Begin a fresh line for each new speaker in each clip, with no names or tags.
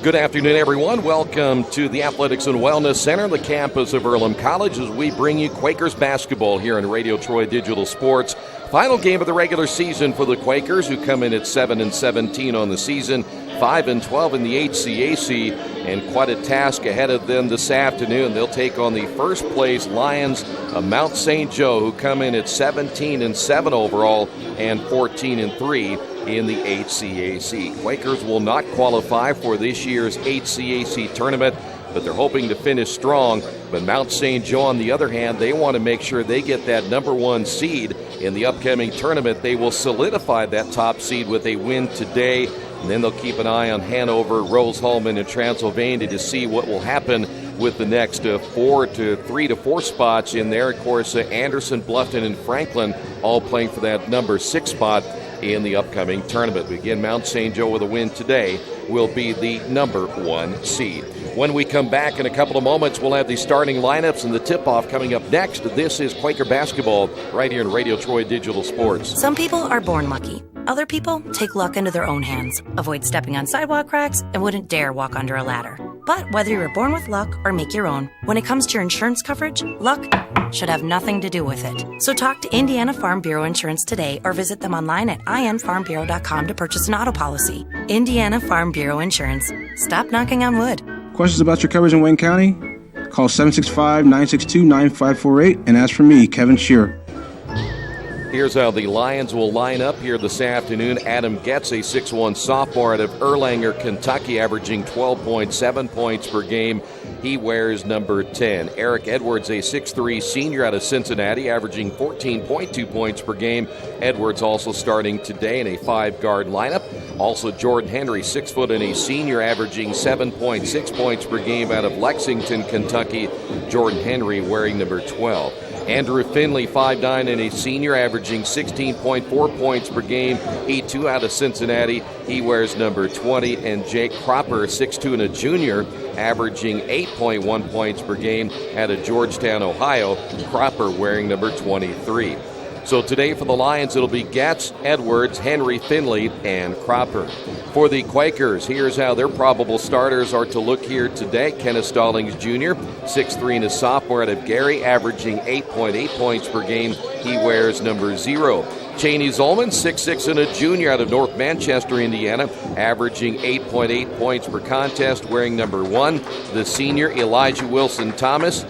Good afternoon, everyone. Welcome to the Athletics and Wellness Center, the campus of Earlham College, as we bring you Quakers basketball here in Radio Troy Digital Sports. Final game of the regular season for the Quakers, who come in at 7-17 on the season, 5-12 in the HCAC, and quite a task ahead of them this afternoon. They'll take on the first-place Lions of Mount St. Joe, who come in at 17-7 overall and 14-3 in the HCAC. Quakers will not qualify for this year's HCAC tournament, but they're hoping to finish strong. But Mount St. Joe, on the other hand, they want to make sure they get that number one seed in the upcoming tournament. They will solidify that top seed with a win today, and then they'll keep an eye on Hanover, Rose-Hulman, and Transylvania to see what will happen with the next 3 to 4 spots in there. Of course, Anderson, Bluffton, and Franklin all playing for that number 6 spot in the upcoming tournament. Again, Mount St. Joe with a win today will be the number one seed. When we come back in a couple of moments, we'll have the starting lineups and the tip-off coming up next. This is Quaker basketball right here in Radio Troy Digital Sports.
Some people are born lucky. Other people take luck into their own hands, avoid stepping on sidewalk cracks, and wouldn't dare walk under a ladder. But whether you're born with luck or make your own, when it comes to your insurance coverage, luck should have nothing to do with it. So talk to Indiana Farm Bureau Insurance today or visit them online at infarmbureau.com to purchase an auto policy. Indiana Farm Bureau Insurance. Stop knocking on wood.
Questions about your coverage in Wayne County? Call 765-962-9548 and ask for me, Kevin Shearer.
Here's how the Lions will line up here this afternoon. Adam Getz, a 6'1 sophomore out of Erlanger, Kentucky, averaging 12.7 points per game. He wears number 10. Eric Edwards, a 6'3 senior out of Cincinnati, averaging 14.2 points per game. Edwards also starting today in a 5-guard lineup. Also Jordan Henry, 6 foot and a senior, averaging 7.6 points per game out of Lexington, Kentucky. Jordan Henry wearing number 12. Andrew Finley, 5'9 and a senior, averaging 16.4 points per game. He too out of Cincinnati. He wears number 20. And Jake Cropper, 6'2 and a junior, averaging 8.1 points per game out of Georgetown, Ohio. Cropper wearing number 23. So today for the Lions, it'll be Getz, Edwards, Henry, Finley, and Cropper. For the Quakers, here's how their probable starters are to look here today. Kenneth Stallings Jr., 6'3 and a sophomore out of Gary, averaging 8.8 points per game. He wears number 0. Cheney Zolman, 6'6 and a junior out of North Manchester, Indiana, averaging 8.8 points per contest, wearing number 1. The senior, Elijah Wilson Thomas,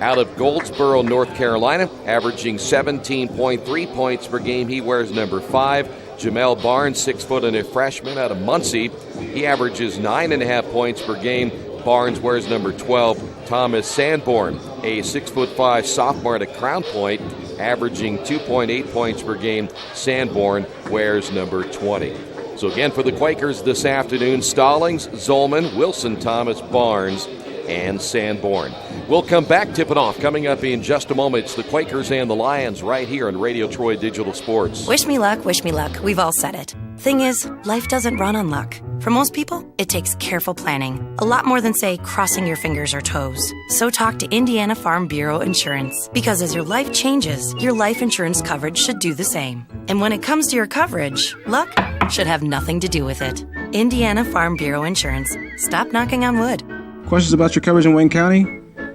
out of Goldsboro, North Carolina, averaging 17.3 points per game. He wears number 5. Jamel Barnes, 6 foot and a freshman out of Muncie. He averages 9.5 points per game. Barnes wears number 12. Thomas Sanborn, a 6'5" sophomore out of Crown Point, averaging 2.8 points per game. Sanborn wears number 20. So again, for the Quakers this afternoon, Stallings, Zolman, Wilson Thomas, Barnes, and Sanborn. We'll come back, tip it off. Coming up in just a moment, it's the Quakers and the Lions right here on Radio Troy Digital Sports.
Wish me luck, wish me luck. We've all said it. Thing is, life doesn't run on luck. For most people, it takes careful planning. A lot more than, say, crossing your fingers or toes. So talk to Indiana Farm Bureau Insurance. Because as your life changes, your life insurance coverage should do the same. And when it comes to your coverage, luck should have nothing to do with it. Indiana Farm Bureau Insurance. Stop knocking on wood.
Questions about your coverage in Wayne County?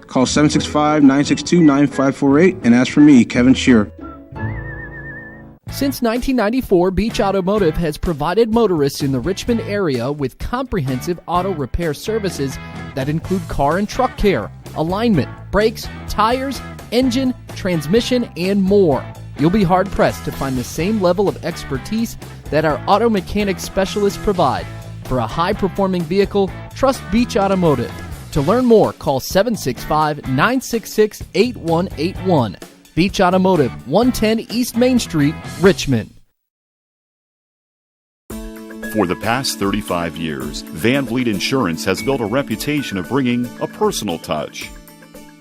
Call 765-962-9548 and ask for me, Kevin Shearer.
Since 1994, Beach Automotive has provided motorists in the Richmond area with comprehensive auto repair services that include car and truck care, alignment, brakes, tires, engine, transmission, and more. You'll be hard-pressed to find the same level of expertise that our auto mechanic specialists provide. For a high-performing vehicle, trust Beach Automotive. To learn more, call 765-966-8181. Beach Automotive, 110 East Main Street, Richmond.
For the past 35 years, Van Vliet Insurance has built a reputation of bringing a personal touch.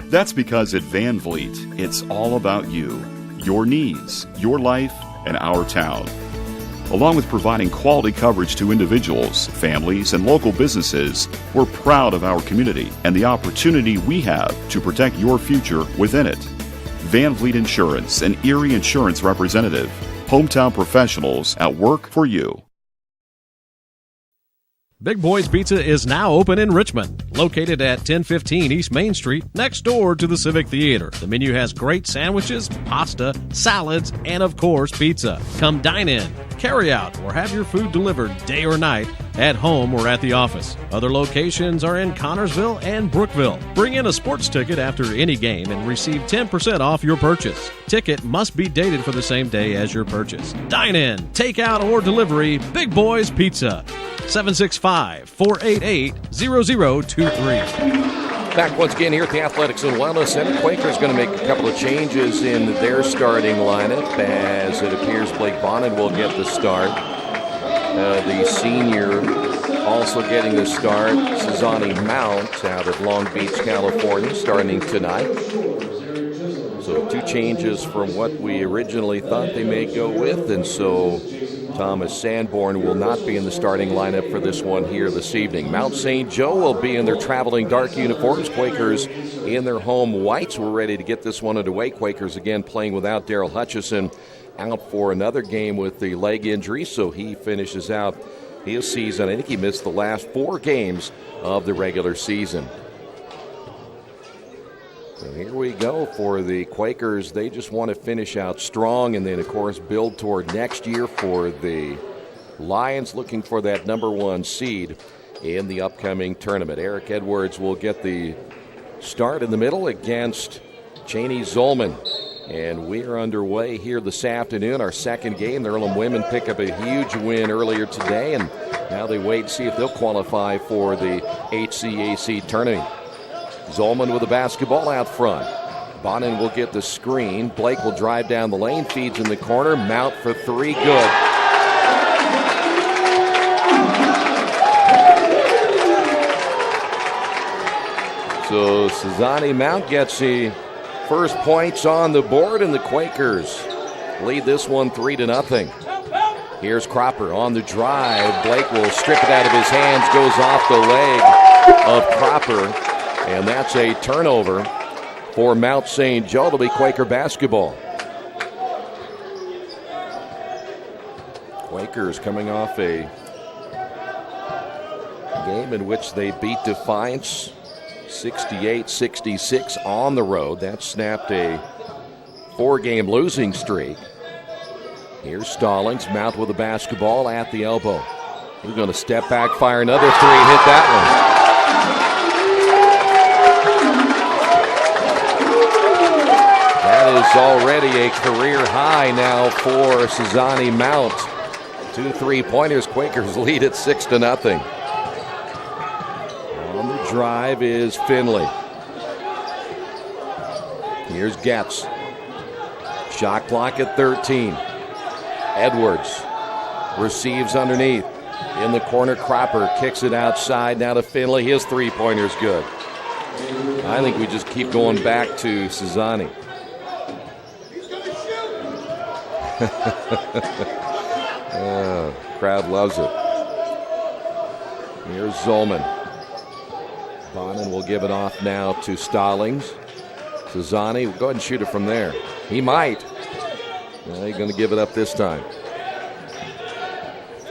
That's because at Van Vliet, it's all about you, your needs, your life, and our town. Along with providing quality coverage to individuals, families, and local businesses, we're proud of our community and the opportunity we have to protect your future within it. Van Vliet Insurance, an Erie Insurance representative. Hometown professionals at work for you.
Big Boys Pizza is now open in Richmond, located at 1015 East Main Street, next door to the Civic Theater. The menu has great sandwiches, pasta, salads, and of course, pizza. Come dine in, carry out, or have your food delivered day or night, at home or at the office. Other locations are in Connorsville and Brookville. Bring in a sports ticket after any game and receive 10% off your purchase. Ticket must be dated for the same day as your purchase. Dine in, take out, or delivery, Big Boys Pizza. 765-488-0023.
Back once again here at the Athletics and Wellness Center. Quakers going to make a couple of changes in their starting lineup, as it appears Blake Bonin will get the start. The senior also getting the start, Suzanne Mount out of Long Beach, California, starting tonight. So 2 changes from what we originally thought they may go with, and so Thomas Sanborn will not be in the starting lineup for this one here this evening. Mount St. Joe will be in their traveling dark uniforms. Quakers in their home whites. We're ready to get this one underway. Quakers again playing without Daryl Hutchison, out for another game with the leg injury, so he finishes out his season. I think he missed the last 4 games of the regular season. So here we go for the Quakers. They just want to finish out strong and then, of course, build toward next year for the Lions, looking for that number 1 seed in the upcoming tournament. Eric Edwards will get the start in the middle against Cheney Zolman. And we are underway here this afternoon, our second game. The Earlham women pick up a huge win earlier today, and now they wait to see if they'll qualify for the HCAC tournament. Zolman with the basketball out front. Bonin will get the screen. Blake will drive down the lane, feeds in the corner. Mount for 3, good. So Suzanne Mount gets the first points on the board, and the Quakers lead this one 3-0. Here's Cropper on the drive. Blake will strip it out of his hands, goes off the leg of Cropper, and that's a turnover for Mount St. Joe. It'll be Quaker basketball. Quakers coming off a game in which they beat Defiance 68-66 on the road. That snapped a 4-game losing streak. Here's Stallings. Mount with the basketball at the elbow. He's going to step back, fire another 3, and hit that one. That is already a career high now for Suzanne Mount. 2 3-pointers. Quakers lead at 6-0. On the drive is Finley. Here's Getz. Shot clock at 13. Edwards receives underneath. In the corner, Cropper kicks it outside. Now to Finley. His 3-pointer's good. I think we just keep going back to Suzanne. Crowd loves it. Here's Zolman. Bonin will give it off now to Stallings. Suzanne will go ahead and shoot it from there. He might. He's going to give it up this time.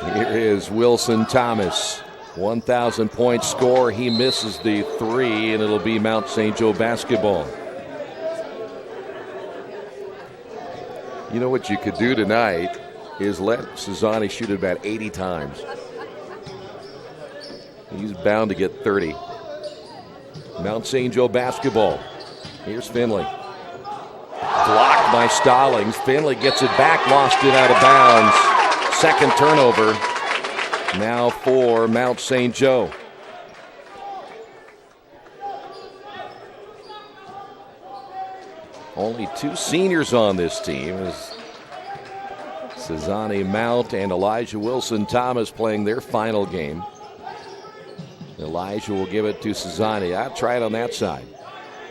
Here is Wilson Thomas. 1,000-point score. He misses the 3, and it'll be Mount St. Joe basketball. You know what you could do tonight is let Suzanne shoot it about 80 times. He's bound to get 30. Mount St. Joe basketball. Here's Finley. Blocked by Stallings. Finley gets it back, lost it out of bounds. Second turnover now for Mount St. Joe. Only 2 seniors on this team, as Suzanne Mount and Elijah Wilson Thomas playing their final game. Elijah will give it to Suzanne. I'll try it on that side.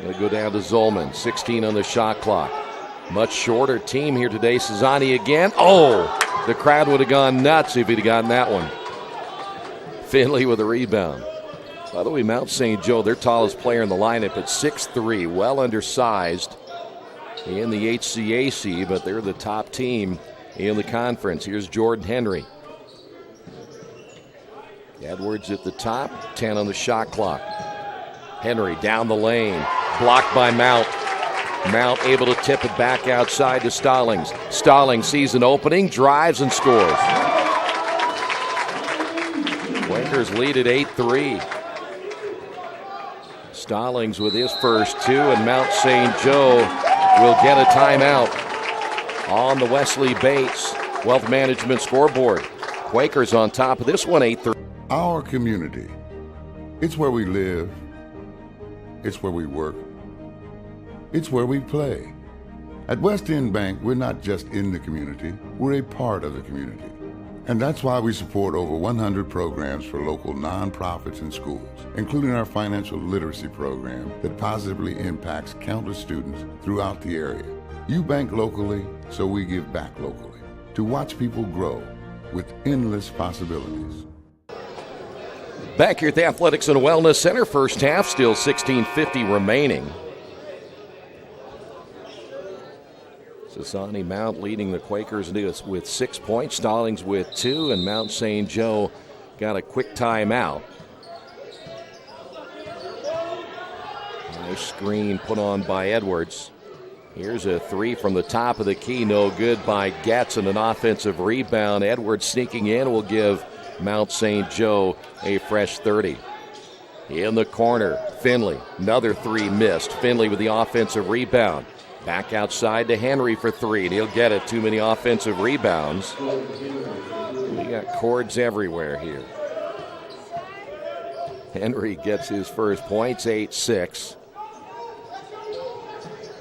Going to go down to Zolman. 16 on the shot clock. Much shorter team here today. Suzanne again. Oh, the crowd would have gone nuts if he'd have gotten that one. Finley with a rebound. By the way, Mount St. Joe, their tallest player in the lineup at 6'3", well undersized in the HCAC, but they're the top team in the conference. Here's Jordan Henry. Edwards at the top, 10 on the shot clock. Henry down the lane, blocked by Mount. Mount able to tip it back outside to Stallings. Stallings sees an opening, drives and scores. Quakers lead at 8-3. Stallings with his first two, and Mount St. Joe will get a timeout on the Wesley Bates Wealth Management scoreboard. Quakers on top of this one, 8-3.
Our community, it's where we live, it's where we work, it's where we play. At West End Bank, we're not just in the community, we're a part of the community. And that's why we support over 100 programs for local nonprofits and schools, including our financial literacy program that positively impacts countless students throughout the area. You bank locally, so we give back locally, to watch people grow with endless possibilities.
Back here at the Athletics and Wellness Center, first half, still 16:50 remaining. Sassani Mount leading the Quakers with 6 points, Stallings with 2, and Mount St. Joe got a quick timeout. Nice screen put on by Edwards. Here's a three from the top of the key, no good by Getz, and an offensive rebound. Edwards sneaking in will give Mount St. Joe a fresh 30. In the corner, Finley, another three missed. Finley with the offensive rebound. Back outside to Henry for three, and he'll get it. Too many offensive rebounds. We got cords everywhere here. Henry gets his first points, 8-6.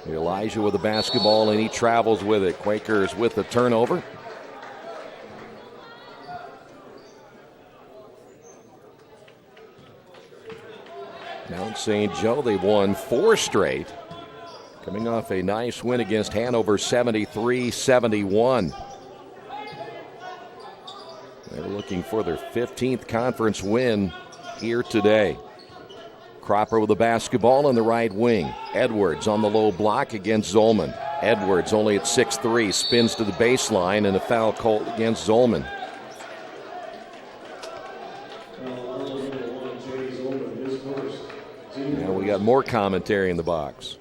Elijah with the basketball, and he travels with it. Quakers with the turnover. Mount St. Joe, they've won 4 straight. Coming off a nice win against Hanover, 73-71. They're looking for their 15th conference win here today. Cropper with the basketball in the right wing. Edwards on the low block against Zolman. Edwards only at 6'3", spins to the baseline, and a foul called against Zolman. Now we got more commentary in the box.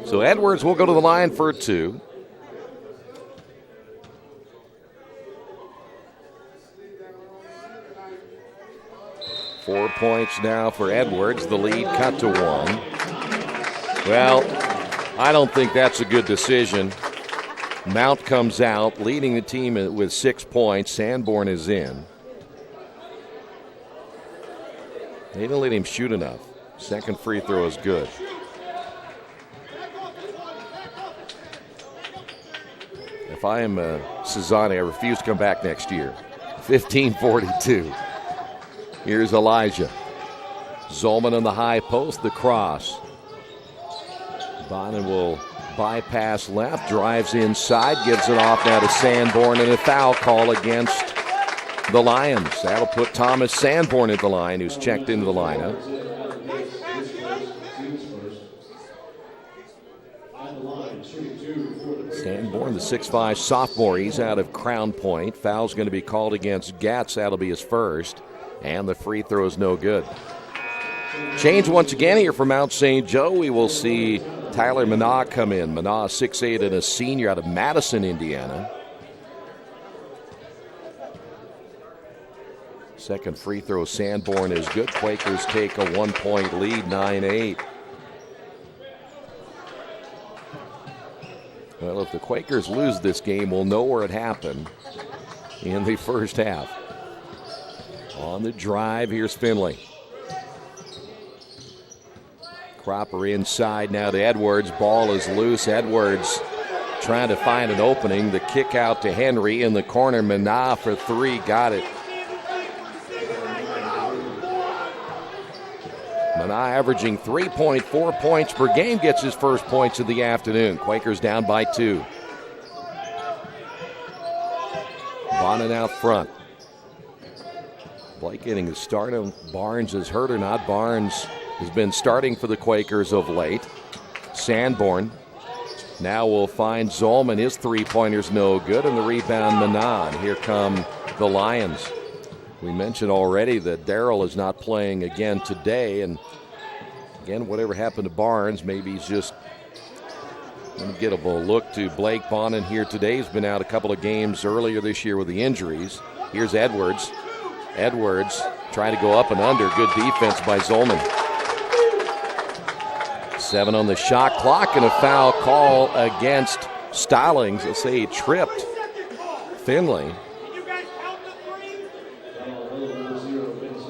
So Edwards will go to the line for 2. Four points now for Edwards. The lead cut to 1. Well, I don't think that's a good decision. Mount comes out, leading the team with 6 points. Sanborn is in. They didn't let him shoot enough. Second free throw is good. If I am Cesani, I refuse to come back next year. 15-42. Here's Elijah. Zolman on the high post, the cross. Bonin will bypass left, drives inside, gives it off now to Sanborn, and a foul call against the Lions. That'll put Thomas Sanborn at the line, who's checked into the lineup. Sanborn, the 6'5" sophomore, he's out of Crown Point. Foul's going to be called against Gatz. That'll be his first. And the free throw is no good. Change once again here for Mount St. Joe. We will see Tyler Manah come in. Manah, 6'8", and a senior out of Madison, Indiana. Second free throw, Sanborn is good. Quakers take a 1-point lead, 9-8. Well, if the Quakers lose this game, we'll know where it happened in the first half. On the drive, here's Finley. Cropper inside now to Edwards. Ball is loose. Edwards trying to find an opening. The kick out to Henry in the corner. Manah for 3. Got it. Manah averaging 3.4 points per game. Gets his first points of the afternoon. Quakers down by 2. Bonin out front. Blake getting the start. Barnes is hurt or not. Barnes has been starting for the Quakers of late. Sanborn Now we'll find Zolman. His three-pointer's no good, and the rebound, Manon. Here come the Lions. We mentioned already that Darrell is not playing again today, and again, whatever happened to Barnes, maybe he's just going to get a look to Blake Bonin here today. He's been out a couple of games earlier this year with the injuries. Here's Edwards. Edwards trying to go up and under. Good defense by Zolman. 7 on the shot clock, and a foul call against Stallings. Let's say he tripped Finley.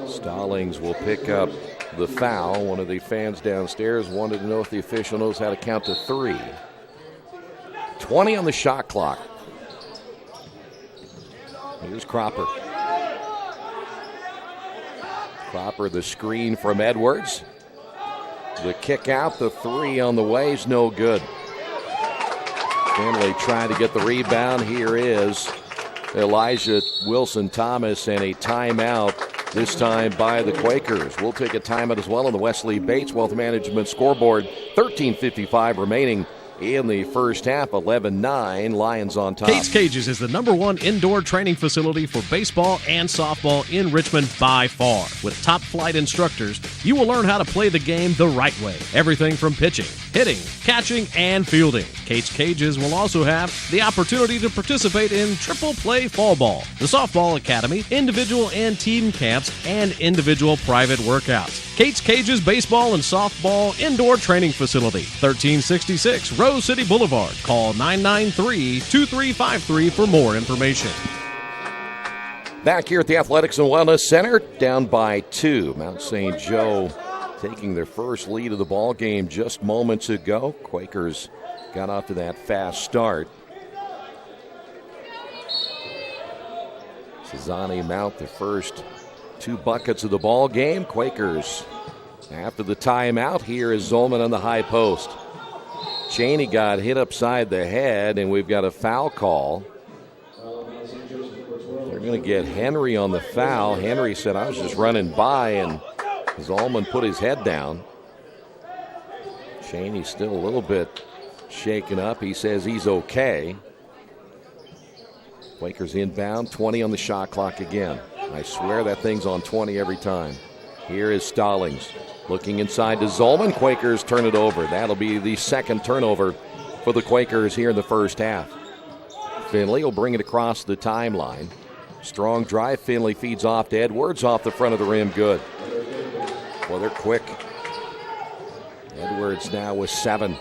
Stallings will pick up the foul. One of the fans downstairs wanted to know if the official knows how to count to 3. 20 on the shot clock. Here's Cropper. Cropper, the screen from Edwards. The kick out, the 3 on the way is no good. Finley trying to get the rebound. Here is Elijah Wilson-Thomas, and a timeout, this time by the Quakers. We'll take a timeout as well on the Wesley Bates Wealth Management scoreboard. 13:55 remaining in the first half. 11-9, Lions on top.
Kate's Cages is the #1 indoor training facility for baseball and softball in Richmond by far. With top flight instructors, you will learn how to play the game the right way. Everything from pitching, hitting, catching, and fielding. Kate's Cages will also have the opportunity to participate in triple play fall ball, the softball academy, individual and team camps, and individual private workouts. Kate's Cages Baseball and Softball Indoor Training Facility, 1366 Rose City Boulevard. Call 993-2353 for more information.
Back here at the Athletics and Wellness Center, down by 2. Mount St. Joe taking their first lead of the ball game just moments ago. Quakers got off to that fast start. Cezanne Mount, the first 2 buckets of the ball game. Quakers after the timeout. Here is Zolman on the high post. Cheney got hit upside the head, and we've got a foul call. They're going to get Henry on the foul. Henry said, I was just running by, and Zolman put his head down. Cheney's still a little bit shaken up. He says he's okay. Quakers inbound, 20 on the shot clock again. I swear that thing's on 20 every time. Here is Stallings looking inside to Zolman. Quakers turn it over. That'll be the second turnover for the Quakers here in the first half. Finley will bring it across the timeline. Strong drive. Finley feeds off to Edwards off the front of the rim. Good. Well, they're quick. Edwards now with 7.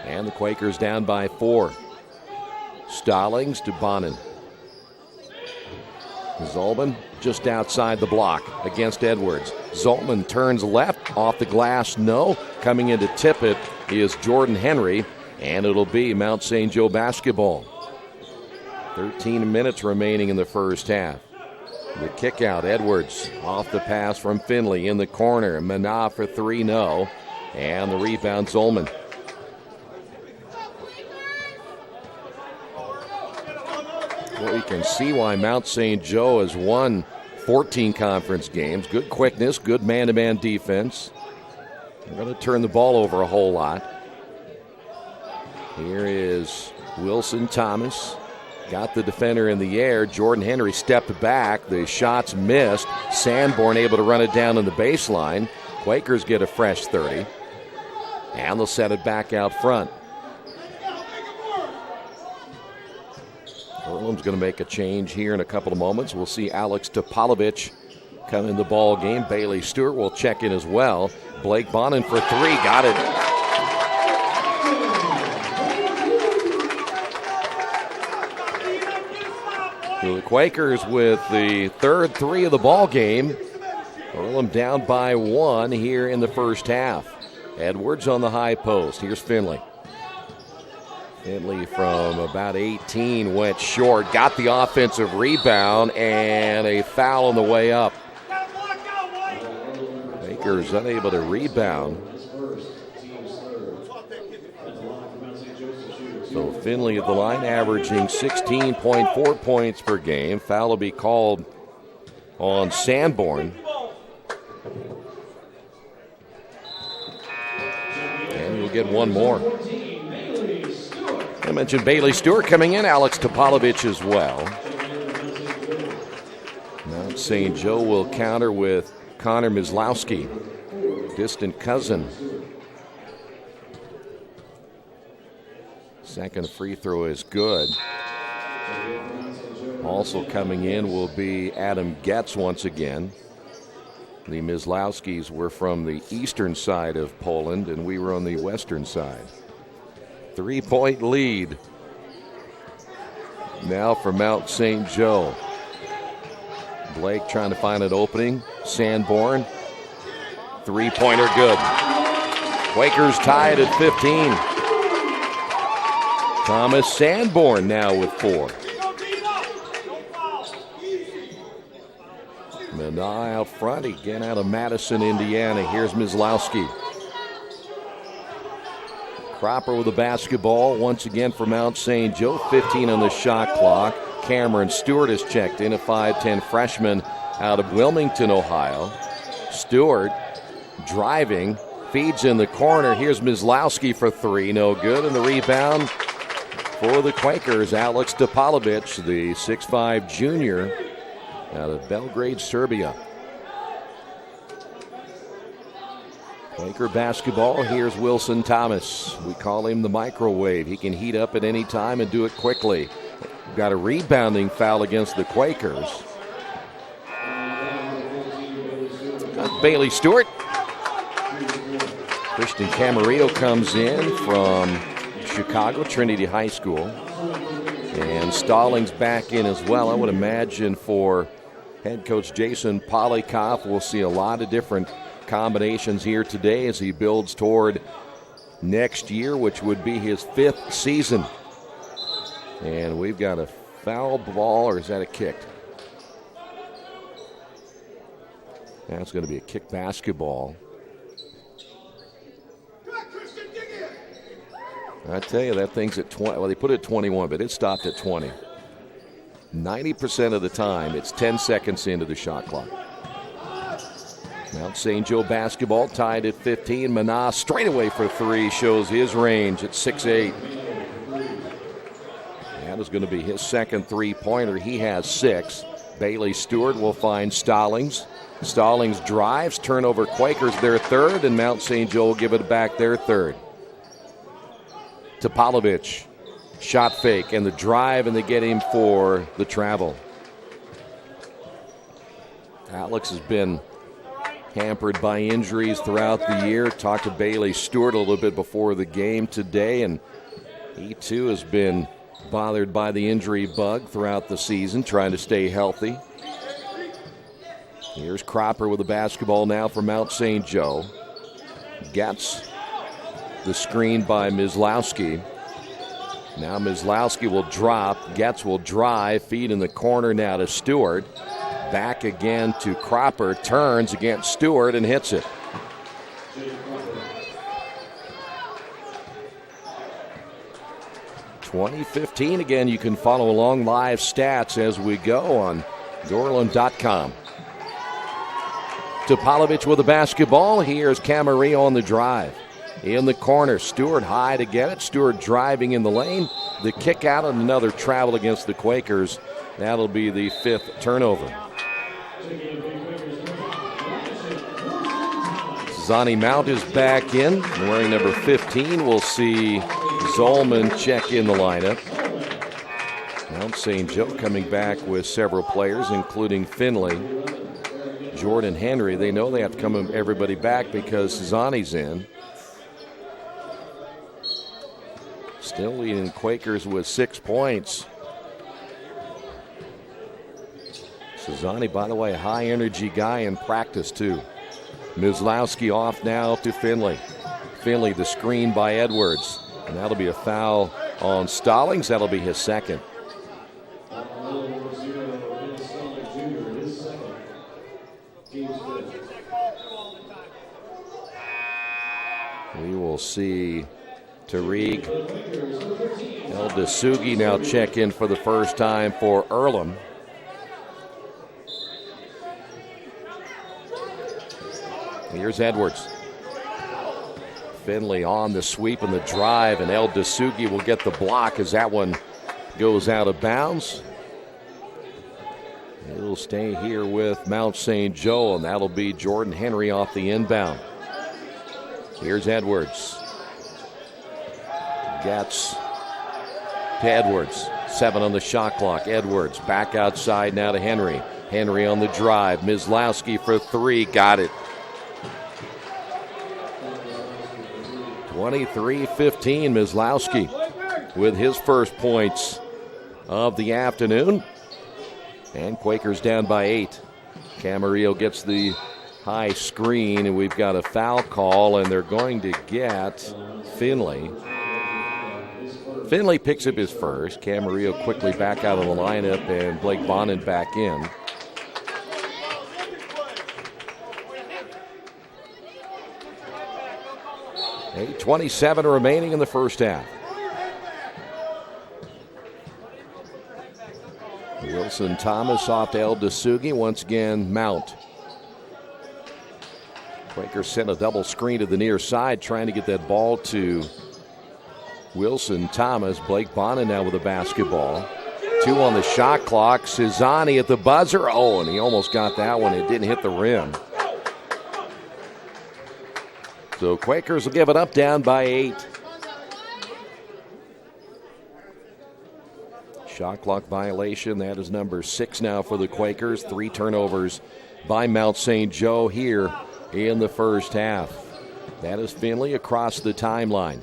And the Quakers down by 4. Stallings to Bonin. Zolman just outside the block against Edwards. Zolman turns left, off the glass, no. Coming in to tip it is Jordan Henry, and it'll be Mount St. Joe basketball. 13 minutes remaining in the first half. The kick out, Edwards off the pass from Finley in the corner. Mana for 3, no. And the rebound, Zolman. Well, you can see why Mount St. Joe has won 14 conference games. Good quickness, good man-to-man defense. They're going to turn the ball over a whole lot. Here is Wilson-Thomas. Got the defender in the air. Jordan Henry stepped back. The shot's missed. Sanborn able to run it down in the baseline. Quakers get a fresh 30. And they'll set it back out front. Earlham's going to make a change here in a couple of moments. We'll see Alex Topolovich come in the ball game. Bailey Stewart will check in as well. Blake Bonin for 3. Got it. So the Quakers with the third 3 of the ball game. Earlham down by 1 here in the first half. Edwards on the high post. Here's Finley. Finley from about 18 went short, got the offensive rebound, and a foul on the way up. Quakers unable to rebound. So Finley at the line averaging 16.4 points per game. Foul will be called on Sanborn. And you'll get one more. I mentioned Bailey Stewart coming in, Alex Topolovich as well. Mount St. Joe will counter with Connor Myslowski, distant cousin. Second free throw is good. Also coming in will be Adam Getz once again. The Myslowskis were from the eastern side of Poland, and we were on the western side. 3-point lead now for Mount St. Joe. Blake trying to find an opening. Sanborn, three-pointer good. Quakers tied at 15. Thomas Sanborn now with 4. Mana out front, again out of Madison, Indiana. Here's Myslowski. Cropper with the basketball once again for Mount St. Joe. 15 on the shot clock. Cameron Stewart has checked in, a 5'10 freshman out of Wilmington, Ohio. Stewart driving, feeds in the corner. Here's Myslowski for 3, no good. And the rebound for the Quakers, Alex Topolovich, the 6'5 junior out of Belgrade, Serbia. Quaker basketball, here's Wilson Thomas. We call him the microwave. He can heat up at any time and do it quickly. We've got a rebounding foul against the Quakers. Bailey Stewart. Christian Camarillo comes in from Chicago, Trinity High School. And Stallings back in as well. I would imagine for head coach Jason Polikoff, we'll see a lot of different combinations here today as he builds toward next year, which would be his 5th season. And we've got a foul ball, or is that a kick? That's going to be a kick basketball. I tell you, that thing's at 20. Well, they put it at 21, but it stopped at 20. 90% of the time, it's 10 seconds into the shot clock. Mount St. Joe basketball tied at 15. Mana straight away for 3, shows his range at 6'8". That is going to be his second three-pointer. He has 6. Bailey Stewart will find Stallings. Stallings drives, turnover Quakers their 3rd, and Mount St. Joe will give it back their 3rd. Topolovich, shot fake, and the drive, and they get him for the travel. Alex has been hampered by injuries throughout the year. Talked to Bailey Stewart a little bit before the game today, and he too has been bothered by the injury bug throughout the season, trying to stay healthy. Here's Cropper with the basketball now for Mount St. Joe. Gets the screen by Myslowski. Now Myslowski will drop. Getz will drive. Feed in the corner now to Stewart. Back again to Cropper. Turns against Stewart and hits it. (2015) again. You can follow along live stats as we go on Earlham.com. Topolovich with the basketball. Here's Camarillo on the drive. In the corner, Stewart high to get it. Stewart driving in the lane. The kick out and another travel against the Quakers. That'll be the 5th turnover. Zani Mount is back in. Wearing number 15, we'll see Zolman check in the lineup. Mount St. Joe coming back with several players, including Finley. Jordan Henry, they know they have to come everybody back because Zani's in. Still leading Quakers with 6 points. Cezanne, by the way, a high-energy guy in practice, too. Myslowski off now to Finley. Finley, the screen by Edwards. And that'll be a foul on Stallings. That'll be his second. We will see Tariq El-Dasugi now check in for the first time for Earlham. Here's Edwards. Finley on the sweep and the drive, and El Dasugi will get the block as that one goes out of bounds. He'll stay here with Mount St. Joe, and that'll be Jordan Henry off the inbound. Here's Edwards. Gets to Edwards. 7 on the shot clock. Edwards back outside now to Henry. Henry on the drive. Mislowski for 3. Got it. 23-15. Mislowski with his first points of the afternoon. And Quakers down by 8. Camarillo gets the high screen, and we've got a foul call, and they're going to get Finley. Finley picks up his first. Camarillo quickly back out of the lineup, and Blake Bonin back in. Hey, 27 remaining in the first half. Wilson Thomas off to El Dasugi. Once again, Mount. Quakers sent a double screen to the near side, trying to get that ball to Wilson Thomas. Blake Bonin now with the basketball. 2 on the shot clock. Cesani at the buzzer. Oh, and he almost got that one. It didn't hit the rim. So Quakers will give it up, down by 8. Shot clock violation. That is number 6 now for the Quakers. 3 turnovers by Mount St. Joe here in the first half. That is Finley across the timeline.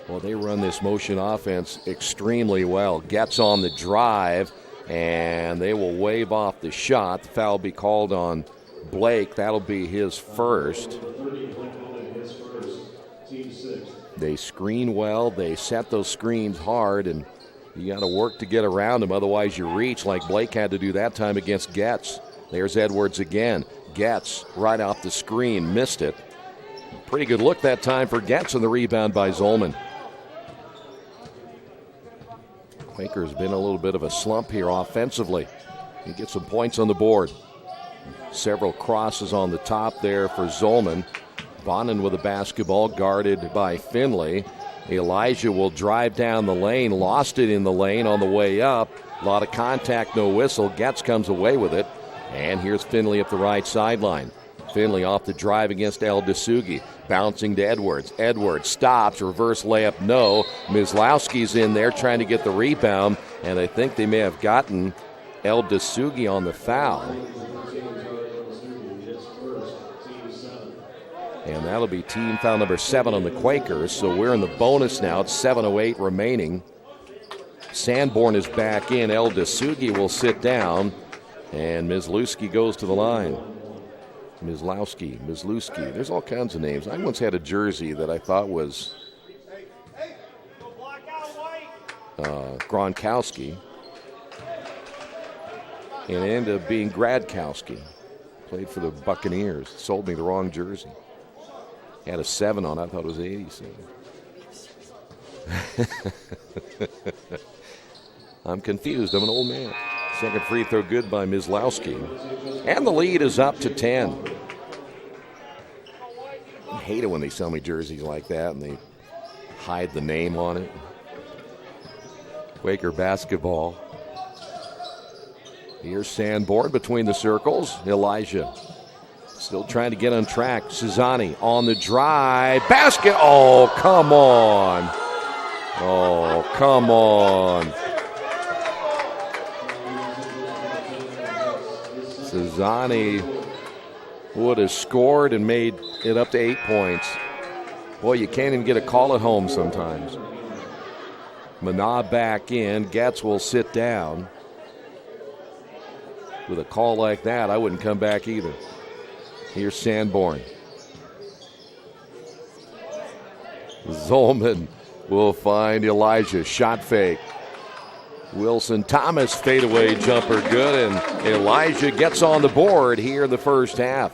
Well, they run this motion offense extremely well. Gets on the drive, and they will wave off the shot. The foul will be called on Blake. That'll be his first. They screen well. They set those screens hard, and you got to work to get around them. Otherwise, you reach like Blake had to do that time against Getz. There's Edwards again. Getz right off the screen. Missed it. Pretty good look that time for Getz, and the rebound by Zolman. Quakers been a little bit of a slump here offensively. He gets some points on the board. Several crosses on the top there for Zolman. Bonin with the basketball, guarded by Finley. Elijah will drive down the lane, lost it in the lane on the way up. A lot of contact, no whistle. Getz comes away with it. And here's Finley up the right sideline. Finley off the drive against El Dasugi. Bouncing to Edwards. Edwards stops, reverse layup, no. Mislowski's in there trying to get the rebound, and I think they may have gotten El Dasugi on the foul. And that'll be team foul number 7 on the Quakers. So we're in the bonus now. It's 7:08 remaining. Sanborn is back in. El Dasugi will sit down. And Mislowski goes to the line. Mislowski. There's all kinds of names. I once had a jersey that I thought was Gronkowski. And it ended up being Gradkowski. Played for the Buccaneers. Sold me the wrong jersey. Had a 7 on. I thought it was 87. I'm confused. I'm an old man. Second free throw good by Mislowski. And the lead is up to 10. I hate it when they sell me jerseys like that and they hide the name on it. Quaker basketball. Here's Sanborn between the circles. Elijah still trying to get on track. Cesani on the drive. Basket. Oh, come on. Oh, come on. Cesani would have scored and made it up to 8 points. Boy, you can't even get a call at home sometimes. Mana back in. Getz will sit down. With a call like that, I wouldn't come back either. Here's Sanborn. Zolman will find Elijah. Shot fake. Wilson Thomas fadeaway jumper good, and Elijah gets on the board here in the first half.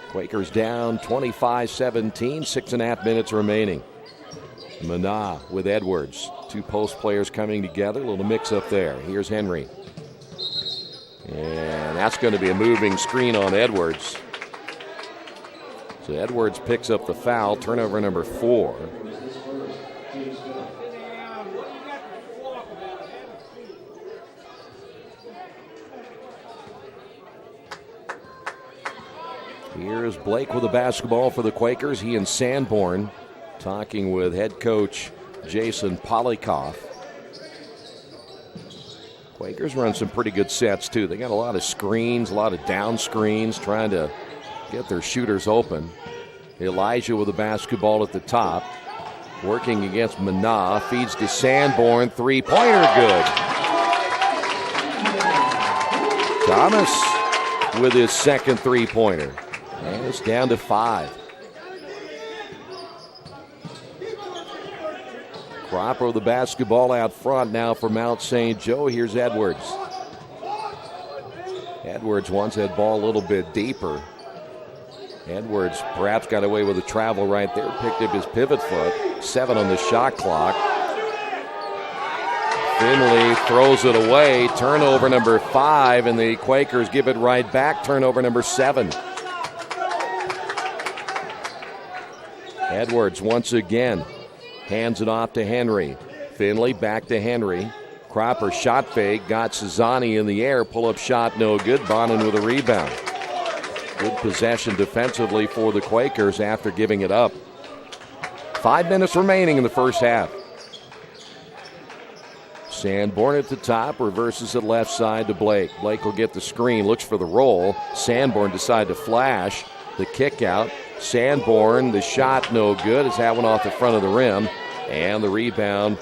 Quakers down 25-17, 6.5 minutes remaining. Mana with Edwards. 2 post players coming together. A little mix up there. Here's Henry. And that's going to be a moving screen on Edwards. So Edwards picks up the foul, turnover number 4. Here's Blake with the basketball for the Quakers. He and Sanborn talking with head coach Jason Polikoff. Quakers run some pretty good sets, too. They got a lot of screens, a lot of down screens, trying to get their shooters open. Elijah with the basketball at the top. Working against Mana. Feeds to Sanborn. Three-pointer good. Thomas with his second three-pointer. And it's down to 5. Cropper with the basketball out front now for Mount St. Joe. Here's Edwards. Edwards wants that ball a little bit deeper. Edwards perhaps got away with a travel right there. Picked up his pivot foot. 7 on the shot clock. Finley throws it away. Turnover number 5, and the Quakers give it right back. Turnover number 7. Edwards once again hands it off to Henry. Finley back to Henry. Cropper shot fake. Got Cezanne in the air. Pull-up shot no good. Bonin with a rebound. Good possession defensively for the Quakers after giving it up. 5 minutes remaining in the first half. Sanborn at the top, reverses it left side to Blake. Blake will get the screen, looks for the roll. Sanborn decided to flash. The kick out. Sanborn, the shot no good. It's that one off the front of the rim. And the rebound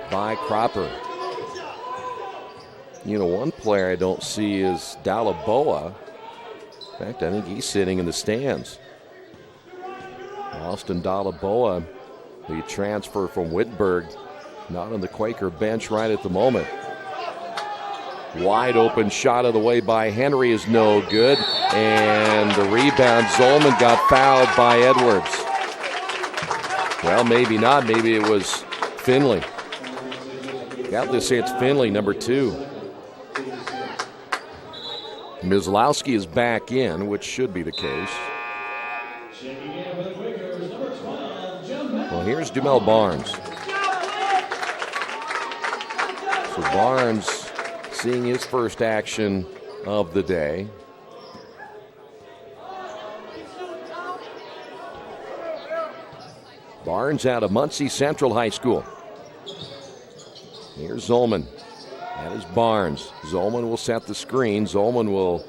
by Cropper. You know, one player I don't see is Dalaboa. In fact, I think he's sitting in the stands. Austin Dalaboa, the transfer from Whitburg, not on the Quaker bench right at the moment. Wide open shot of the way by Henry is no good. And the rebound, Zolman got fouled by Edwards. Well, maybe not. Maybe it was Finley. Got to say it's Finley, number 2. Mislowski is back in, which should be the case. Well, here's Jamel Barnes. So Barnes seeing his first action of the day. Barnes out of Muncie Central High School. Here's Zolman. That is Barnes. Zolman will set the screen. Zolman will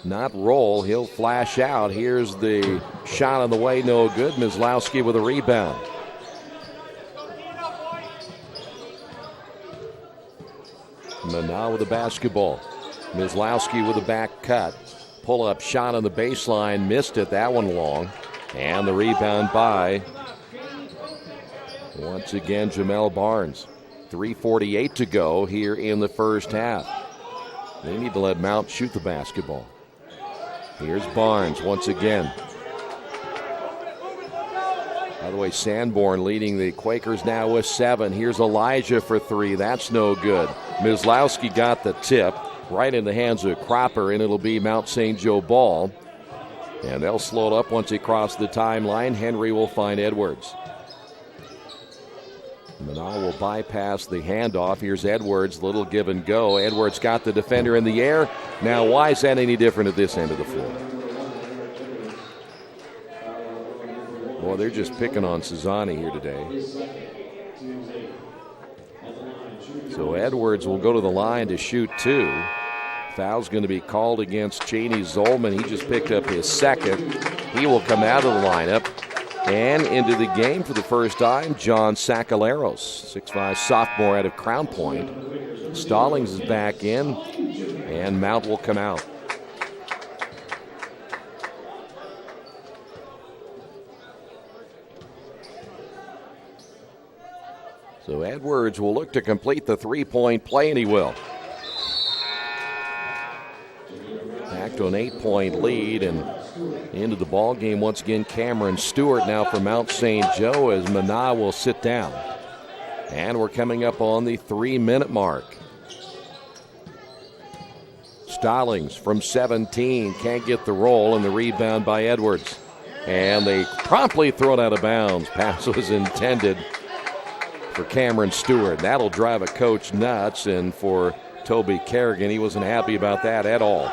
not roll. He'll flash out. Here's the shot on the way. No good. Mislowski with a rebound. Mana with the basketball. Mislowski with a back cut. Pull-up shot on the baseline. Missed it. That one long. And the rebound by, once again, Jamel Barnes. 3:48 to go here in the first half. They need to let Mount shoot the basketball. Here's Barnes once again. By the way, Sanborn leading the Quakers now with 7. Here's Elijah for 3. That's no good. Mislowski got the tip right in the hands of Cropper, and it'll be Mount St. Joe ball. And they'll slow it up once he crosses the timeline. Henry will find Edwards. Mana will bypass the handoff. Here's Edwards, little give and go. Edwards got the defender in the air. Now, why is that any different at this end of the floor? Boy, they're just picking on Cezanne here today. So Edwards will go to the line to shoot 2. Foul's going to be called against Cheney Zolman. He just picked up his second. He will come out of the lineup. And into the game for the first time, John Sacaleros, 6'5" sophomore out of Crown Point. Stallings is back in, and Mount will come out. So Edwards will look to complete the three-point play, and he will. Back to an 8-point lead, and into the ball game once again. Cameron Stewart now for Mount St. Joe as Mana will sit down. And we're coming up on the 3-minute mark. Stallings from 17 can't get the roll, and the rebound by Edwards. And they promptly throw it out of bounds. Pass was intended for Cameron Stewart. That'll drive a coach nuts, and for Toby Kerrigan, he wasn't happy about that at all.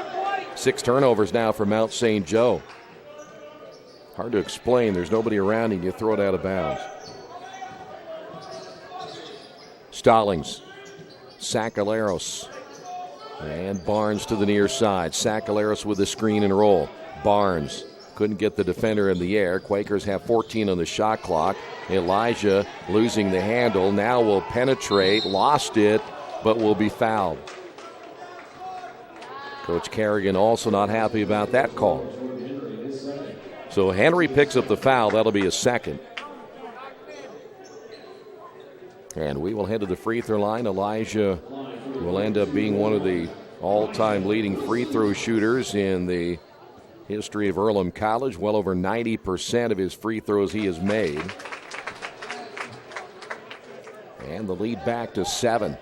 6 turnovers now for Mount St. Joe. Hard to explain. There's nobody around and you throw it out of bounds. Stallings, Sakaleros, and Barnes to the near side. Sakaleros with the screen and roll. Barnes couldn't get the defender in the air. Quakers have 14 on the shot clock. Elijah losing the handle. Now will penetrate. Lost it, but will be fouled. Coach Kerrigan also not happy about that call. So Henry picks up the foul. That'll be his second. And we will head to the free throw line. Elijah will end up being one of the all-time leading free throw shooters in the history of Earlham College. Well over 90% of his free throws he has made. And the lead back to 7.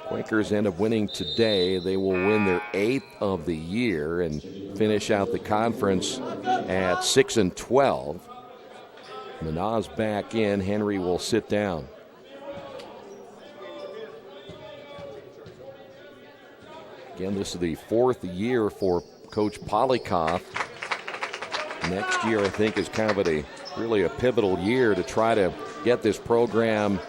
Quakers end up winning today. They will win their 8th of the year and finish out the conference at 6-12. Manaz back in. Henry will sit down. Again, this is the 4th year for Coach Polikoff. Next year, I think, is kind of really a pivotal year to try to get this program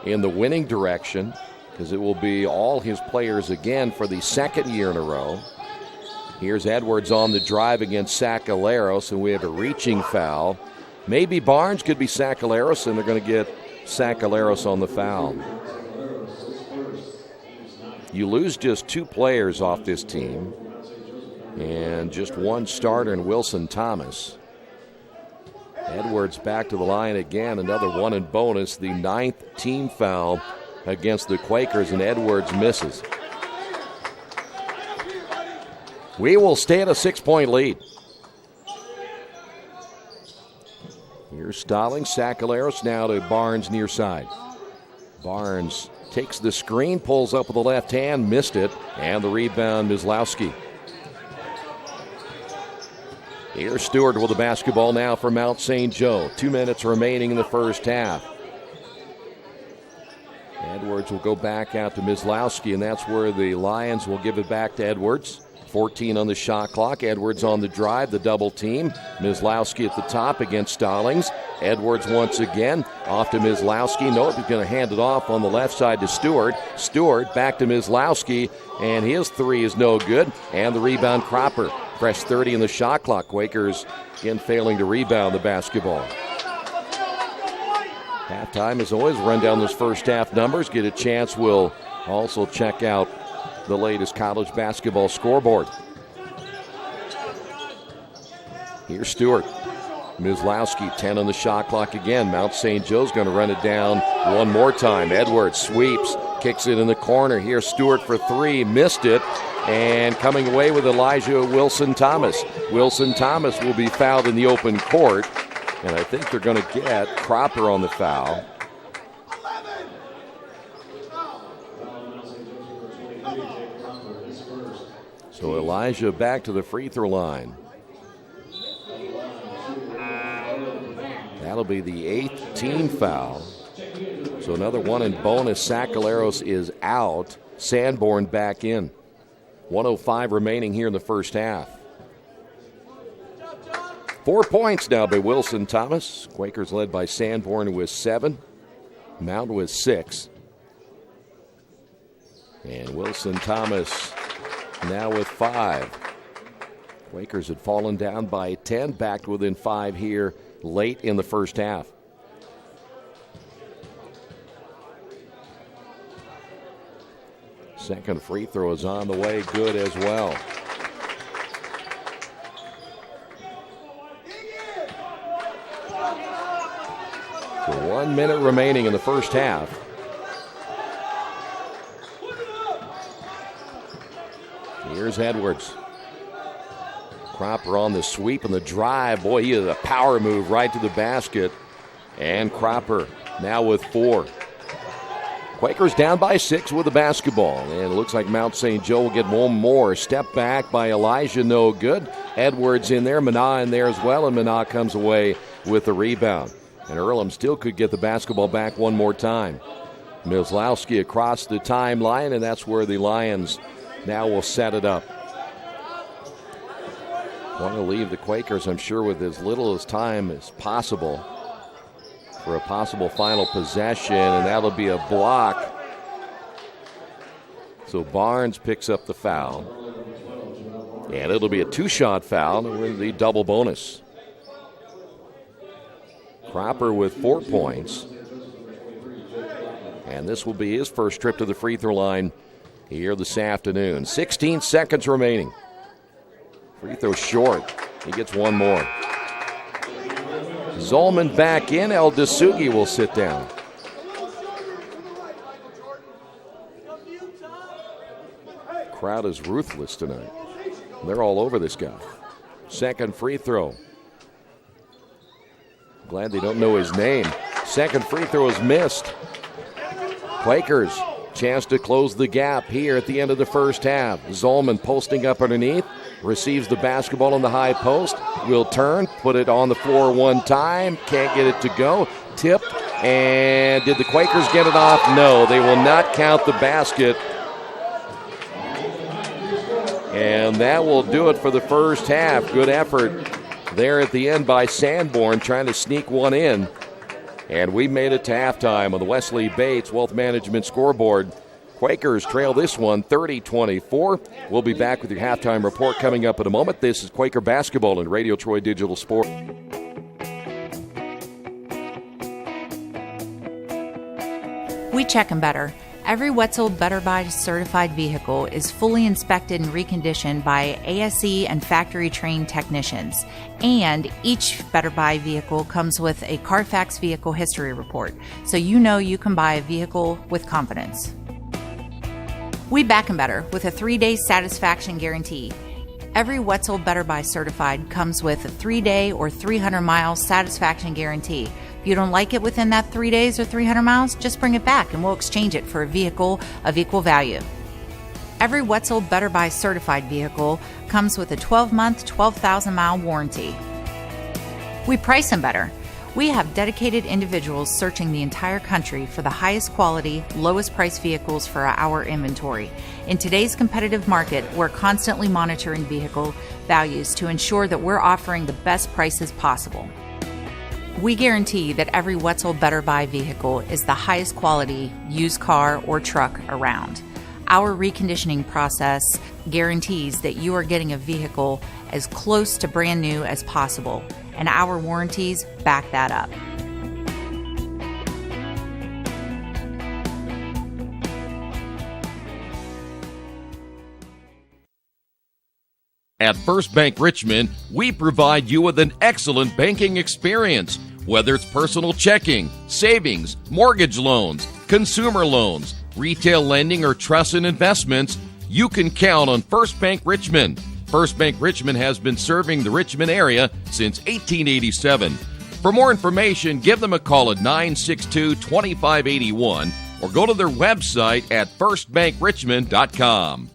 in the winning direction, because it will be all his players again for the 2nd year in a row. Here's Edwards on the drive against Sakaleros, and we have a reaching foul. Maybe Barnes, could be Sakaleros, and they're going to get Sakaleros on the foul. You lose just 2 players off this team, and just 1 starter in Wilson Thomas. Edwards back to the line again, another 1 in bonus, the 9th team foul against the Quakers, and Edwards misses. We will stay at a 6-point lead. Here's Stallings. Sakaleros now to Barnes near side. Barnes takes the screen, pulls up with the left hand, missed it, and the rebound, Mislowski. Here's Stewart with the basketball now for Mount St. Joe. 2 minutes remaining in the first half. Edwards will go back out to Mislowski, and that's where the Lions will give it back to Edwards. 14 on the shot clock. Edwards on the drive, the double team. Mislowski at the top against Stallings. Edwards once again off to Mislowski. Nope, he's going to hand it off on the left side to Stewart. Stewart back to Mislowski, and his 3 is no good. And the rebound, Cropper. Fresh 30 in the shot clock. Quakers again failing to rebound the basketball. Halftime, as always, run down those first half numbers. Get a chance, we'll also check out the latest college basketball scoreboard. Here's Stewart. Mislowski, 10 on the shot clock again. Mount St. Joe's going to run it down one more time. Edwards sweeps, kicks it in the corner. Here's Stewart for 3, missed it. And coming away with Elijah Wilson Thomas. Wilson Thomas will be fouled in the open court. And I think they're going to get Cropper on the foul. So Elijah back to the free throw line. That'll be the 8th team foul. So another 1 in bonus. Sakaleros is out. Sanborn back in. 1:05 remaining here in the first half. 4 points now by Wilson Thomas. Quakers led by Sanborn with 7. Mount with 6. And Wilson Thomas now with 5. Quakers had fallen down by 10, back within 5 here late in the first half. Second free throw is on the way, good as well. So 1 minute remaining in the first half. Here's Edwards. Cropper on the sweep and the drive. Boy, he has a power move right to the basket. And Cropper now with 4. Quakers down by 6 with the basketball. And it looks like Mount St. Joe will get one more. Step back by Elijah, no good. Edwards in there, Minna in there as well, and Minna comes away with the rebound. And Earlham still could get the basketball back one more time. Mislowski across the timeline, and that's where the Lions now will set it up. Want to leave the Quakers, I'm sure, with as little as time as possible for a possible final possession, and that'll be a block. So Barnes picks up the foul. And it'll be a 2-shot foul with the double bonus. Cropper with 4 points. And this will be his first trip to the free throw line here this afternoon. 16 seconds remaining. Free throw short. He gets one more. Zolman back in. El Dasugi will sit down. Crowd is ruthless tonight. They're all over this guy. Second free throw. Glad they don't know his name. Second free throw is missed. Quakers, chance to close the gap here at the end of the first half. Zolman posting up underneath. Receives the basketball on the high post. Will turn, put it on the floor one time. Can't get it to go. Tipped. And did the Quakers get it off? No, they will not count the basket. And that will do it for the first half. Good effort there at the end by Sanborn, trying to sneak one in. And we made it to halftime on the Wesley Bates Wealth Management scoreboard. Quakers trail this one 30-24. We'll be back with your halftime report coming up in a moment. This is Quaker Basketball and Radio Troy Digital Sport.
We check them better. Every Wetzel Better Buy certified vehicle is fully inspected and reconditioned by ASE and factory-trained technicians. And each Better Buy vehicle comes with a Carfax vehicle history report, so you know you can buy a vehicle with confidence. We back 'em better with a 3-day satisfaction guarantee. Every Wetzel Better Buy certified comes with a 3-day or 300-mile satisfaction guarantee. If you don't like it within that 3 days or 300 miles, just bring it back and we'll exchange it for a vehicle of equal value. Every Wetzel Better Buy certified vehicle comes with a 12-month, 12,000-mile warranty. We price them better. We have dedicated individuals searching the entire country for the highest quality, lowest price vehicles for our inventory. In today's competitive market, we're constantly monitoring vehicle values to ensure that we're offering the best prices possible. We guarantee that every Wetzel Better Buy vehicle is the highest quality used car or truck around. Our reconditioning process guarantees that you are getting a vehicle as close to brand new as possible, and our warranties back that up.
At First Bank Richmond, we provide you with an excellent banking experience. Whether it's personal checking, savings, mortgage loans, consumer loans, retail lending, or trust and investments, you can count on First Bank Richmond. First Bank Richmond has been serving the Richmond area since 1887. For more information, give them a call at 962-2581 or go to their website at firstbankrichmond.com.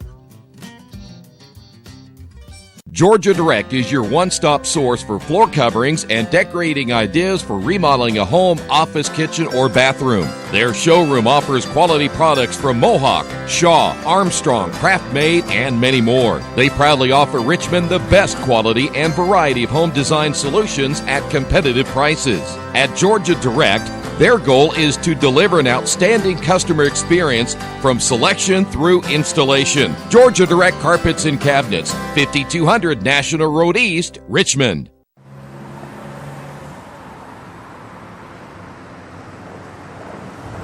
Georgia Direct is your one-stop source for floor coverings and decorating ideas for remodeling a home, office, kitchen, or bathroom. Their showroom offers quality products from Mohawk, Shaw, Armstrong, Craft-Made, and many more. They proudly offer Richmond the best quality and variety of home design solutions at competitive prices. At Georgia Direct, their goal is to deliver an outstanding customer experience from selection through installation. Georgia Direct Carpets and Cabinets, 5200 National Road East, Richmond.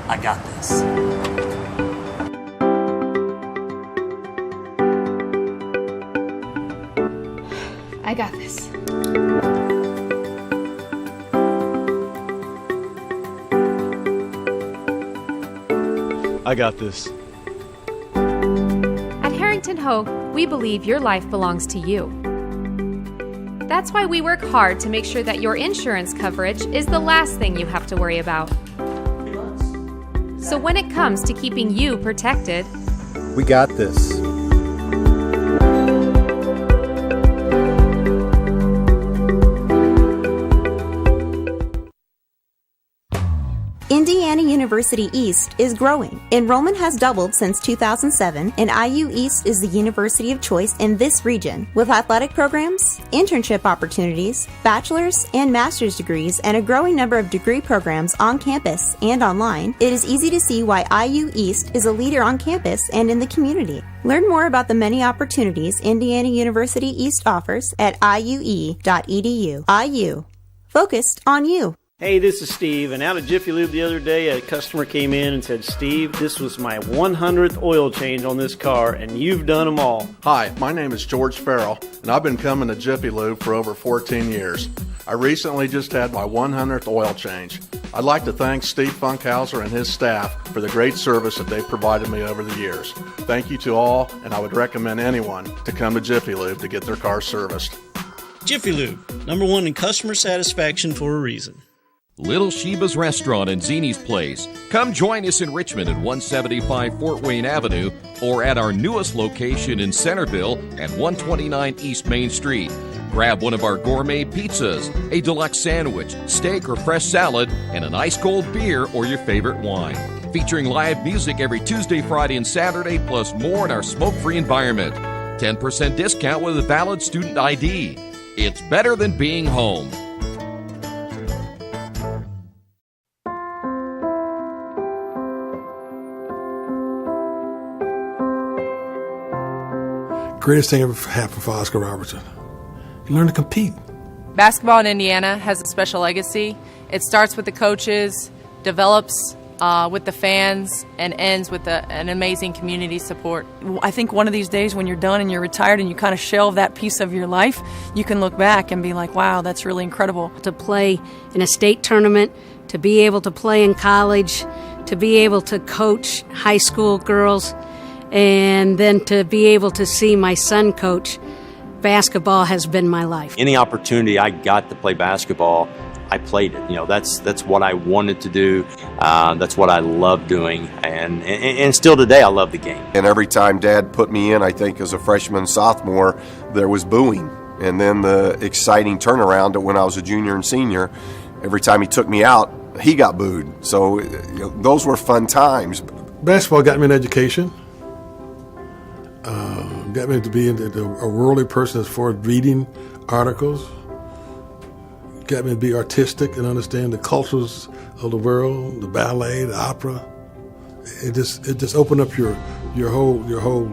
I got this.
I got this.
I got this.
At Harrington Hogue, we believe your life belongs to you. That's why we work hard to make sure that your insurance coverage is the last thing you have to worry about. So when it comes to keeping you protected,
We got this.
Indiana University East is growing. Enrollment has doubled since 2007, and IU East is the university of choice in this region. With athletic programs, internship opportunities, bachelor's and master's degrees, and a growing number of degree programs on campus and online, it is easy to see why IU East is a leader on campus and in the community. Learn more about the many opportunities Indiana University East offers at iue.edu. IU. Focused on you.
Hey, this is Steve, and out at Jiffy Lube the other day, a customer came in and said, Steve, this was my 100th oil change on this car, and you've done them all.
Hi, my name is George Farrell, and I've been coming to Jiffy Lube for over 14 years. I recently just had my 100th oil change. I'd like to thank Steve Funkhauser and his staff for the great service that they've provided me over the years. Thank you to all, and I would recommend anyone to come to Jiffy Lube to get their car serviced.
Jiffy Lube, #1 in customer satisfaction for a reason.
Little Sheba's Restaurant and Zini's Place. Come join us in Richmond at 175 Fort Wayne Avenue or at our newest location in Centerville at 129 East Main Street. Grab one of our gourmet pizzas, a deluxe sandwich, steak or fresh salad, and an ice-cold beer or your favorite wine. Featuring live music every Tuesday, Friday, and Saturday, plus more in our smoke-free environment. 10% discount with a valid student ID. It's better than being home.
Greatest thing ever happened for Oscar Robertson. You learn to compete.
Basketball in Indiana has a special legacy. It starts with the coaches, develops with the fans, and ends with an amazing community support.
I think one of these days when you're done and you're retired and you kind of shelve that piece of your life, you can look back and be like, wow, that's really incredible.
To play in a state tournament, to be able to play in college, to be able to coach high school girls, and then to be able to see my son coach, basketball has been my life.
Any opportunity I got to play basketball, I played it. You know, that's what I wanted to do. That's what I love doing, and still today I love the game.
And every time Dad put me in, I think as a freshman, sophomore, there was booing. And then the exciting turnaround when I was a junior and senior, every time he took me out, he got booed. So those were fun times.
Basketball got me an education. Got me to be a worldly person as far as reading articles. Got me to be artistic and understand the cultures of the world, the ballet, the opera. It just opened up your whole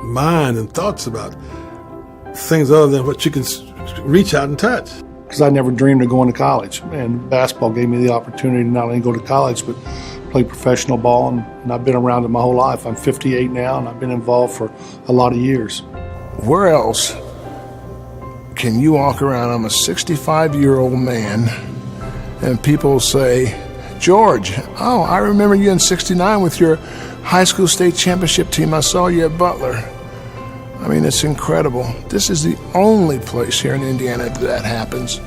mind and thoughts about things other than what you can reach out and touch.
Because I never dreamed of going to college, and basketball gave me the opportunity to not only go to college but play professional ball, and I've been around it my whole life. I'm 58 now, and I've been involved for a lot of years.
Where else can you walk around? I'm a 65-year-old man, and people say, George, oh, I remember you in '69 with your high school state championship team. I saw you at Butler. I mean, it's incredible. This is the only place here in Indiana that happens.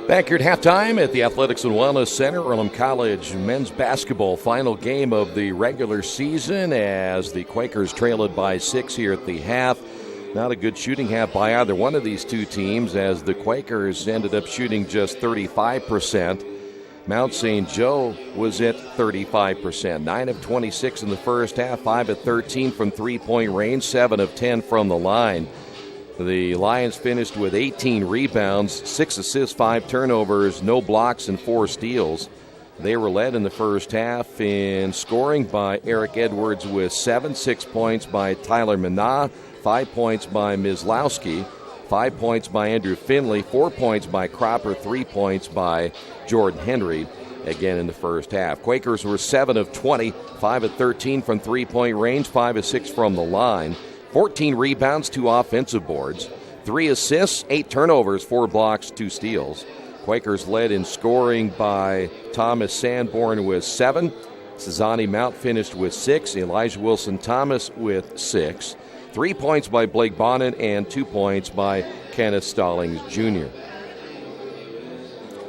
Back here at halftime at the Athletics and Wellness Center, Earlham College men's basketball final game of the regular season as the Quakers trail it by 6 here at the half. Not a good shooting half by either one of these two teams as the Quakers ended up shooting just 35%. Mount St. Joe was at 35%. 9 of 26 in the first half, 5 of 13 from three-point range, 7 of 10 from the line. The Lions finished with 18 rebounds, 6 assists, 5 turnovers, no blocks, and 4 steals. They were led in the first half in scoring by Eric Edwards with 7, 6 points by Tyler Minna, 5 points by Mislowski, 5 points by Andrew Finley, 4 points by Cropper, 3 points by Jordan Henry, again in the first half. Quakers were 7 of 20, 5 of 13 from three-point range, 5 of 6 from the line. 14 rebounds, 2 offensive boards, 3 assists, 8 turnovers, 4 blocks, 2 steals. Quakers led in scoring by Thomas Sanborn with 7. Cezanne Mount finished with 6. Elijah Wilson-Thomas with 6. 3 points by Blake Bonin and 2 points by Kenneth Stallings Jr.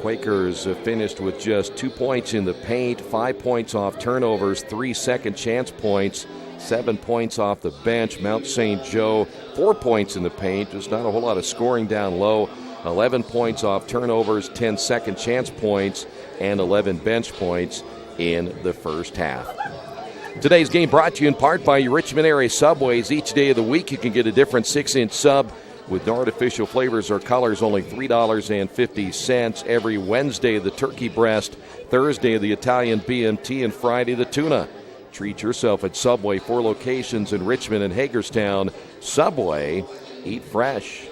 Quakers finished with just 2 points in the paint, 5 points off turnovers, 3 second chance points, 7 points off the bench. Mount St. Joe, 4 points in the paint, just not a whole lot of scoring down low. 11 points off turnovers, 10 second chance points, and 11 bench points in the first half. Today's game brought to you in part by your Richmond area Subways. Each day of the week you can get a different 6-inch sub with no artificial flavors or colors, only $3.50. Every Wednesday, the turkey breast, Thursday, the Italian BMT, and Friday, the tuna. Treat yourself at Subway, 4 locations in Richmond and Hagerstown. Subway, eat fresh.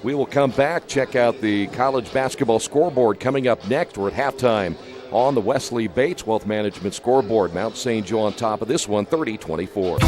We will come back, check out the college basketball scoreboard coming up next. We're at halftime on the Wesley Bates Wealth Management scoreboard. Mount St. Joe on top of this one, 30-24.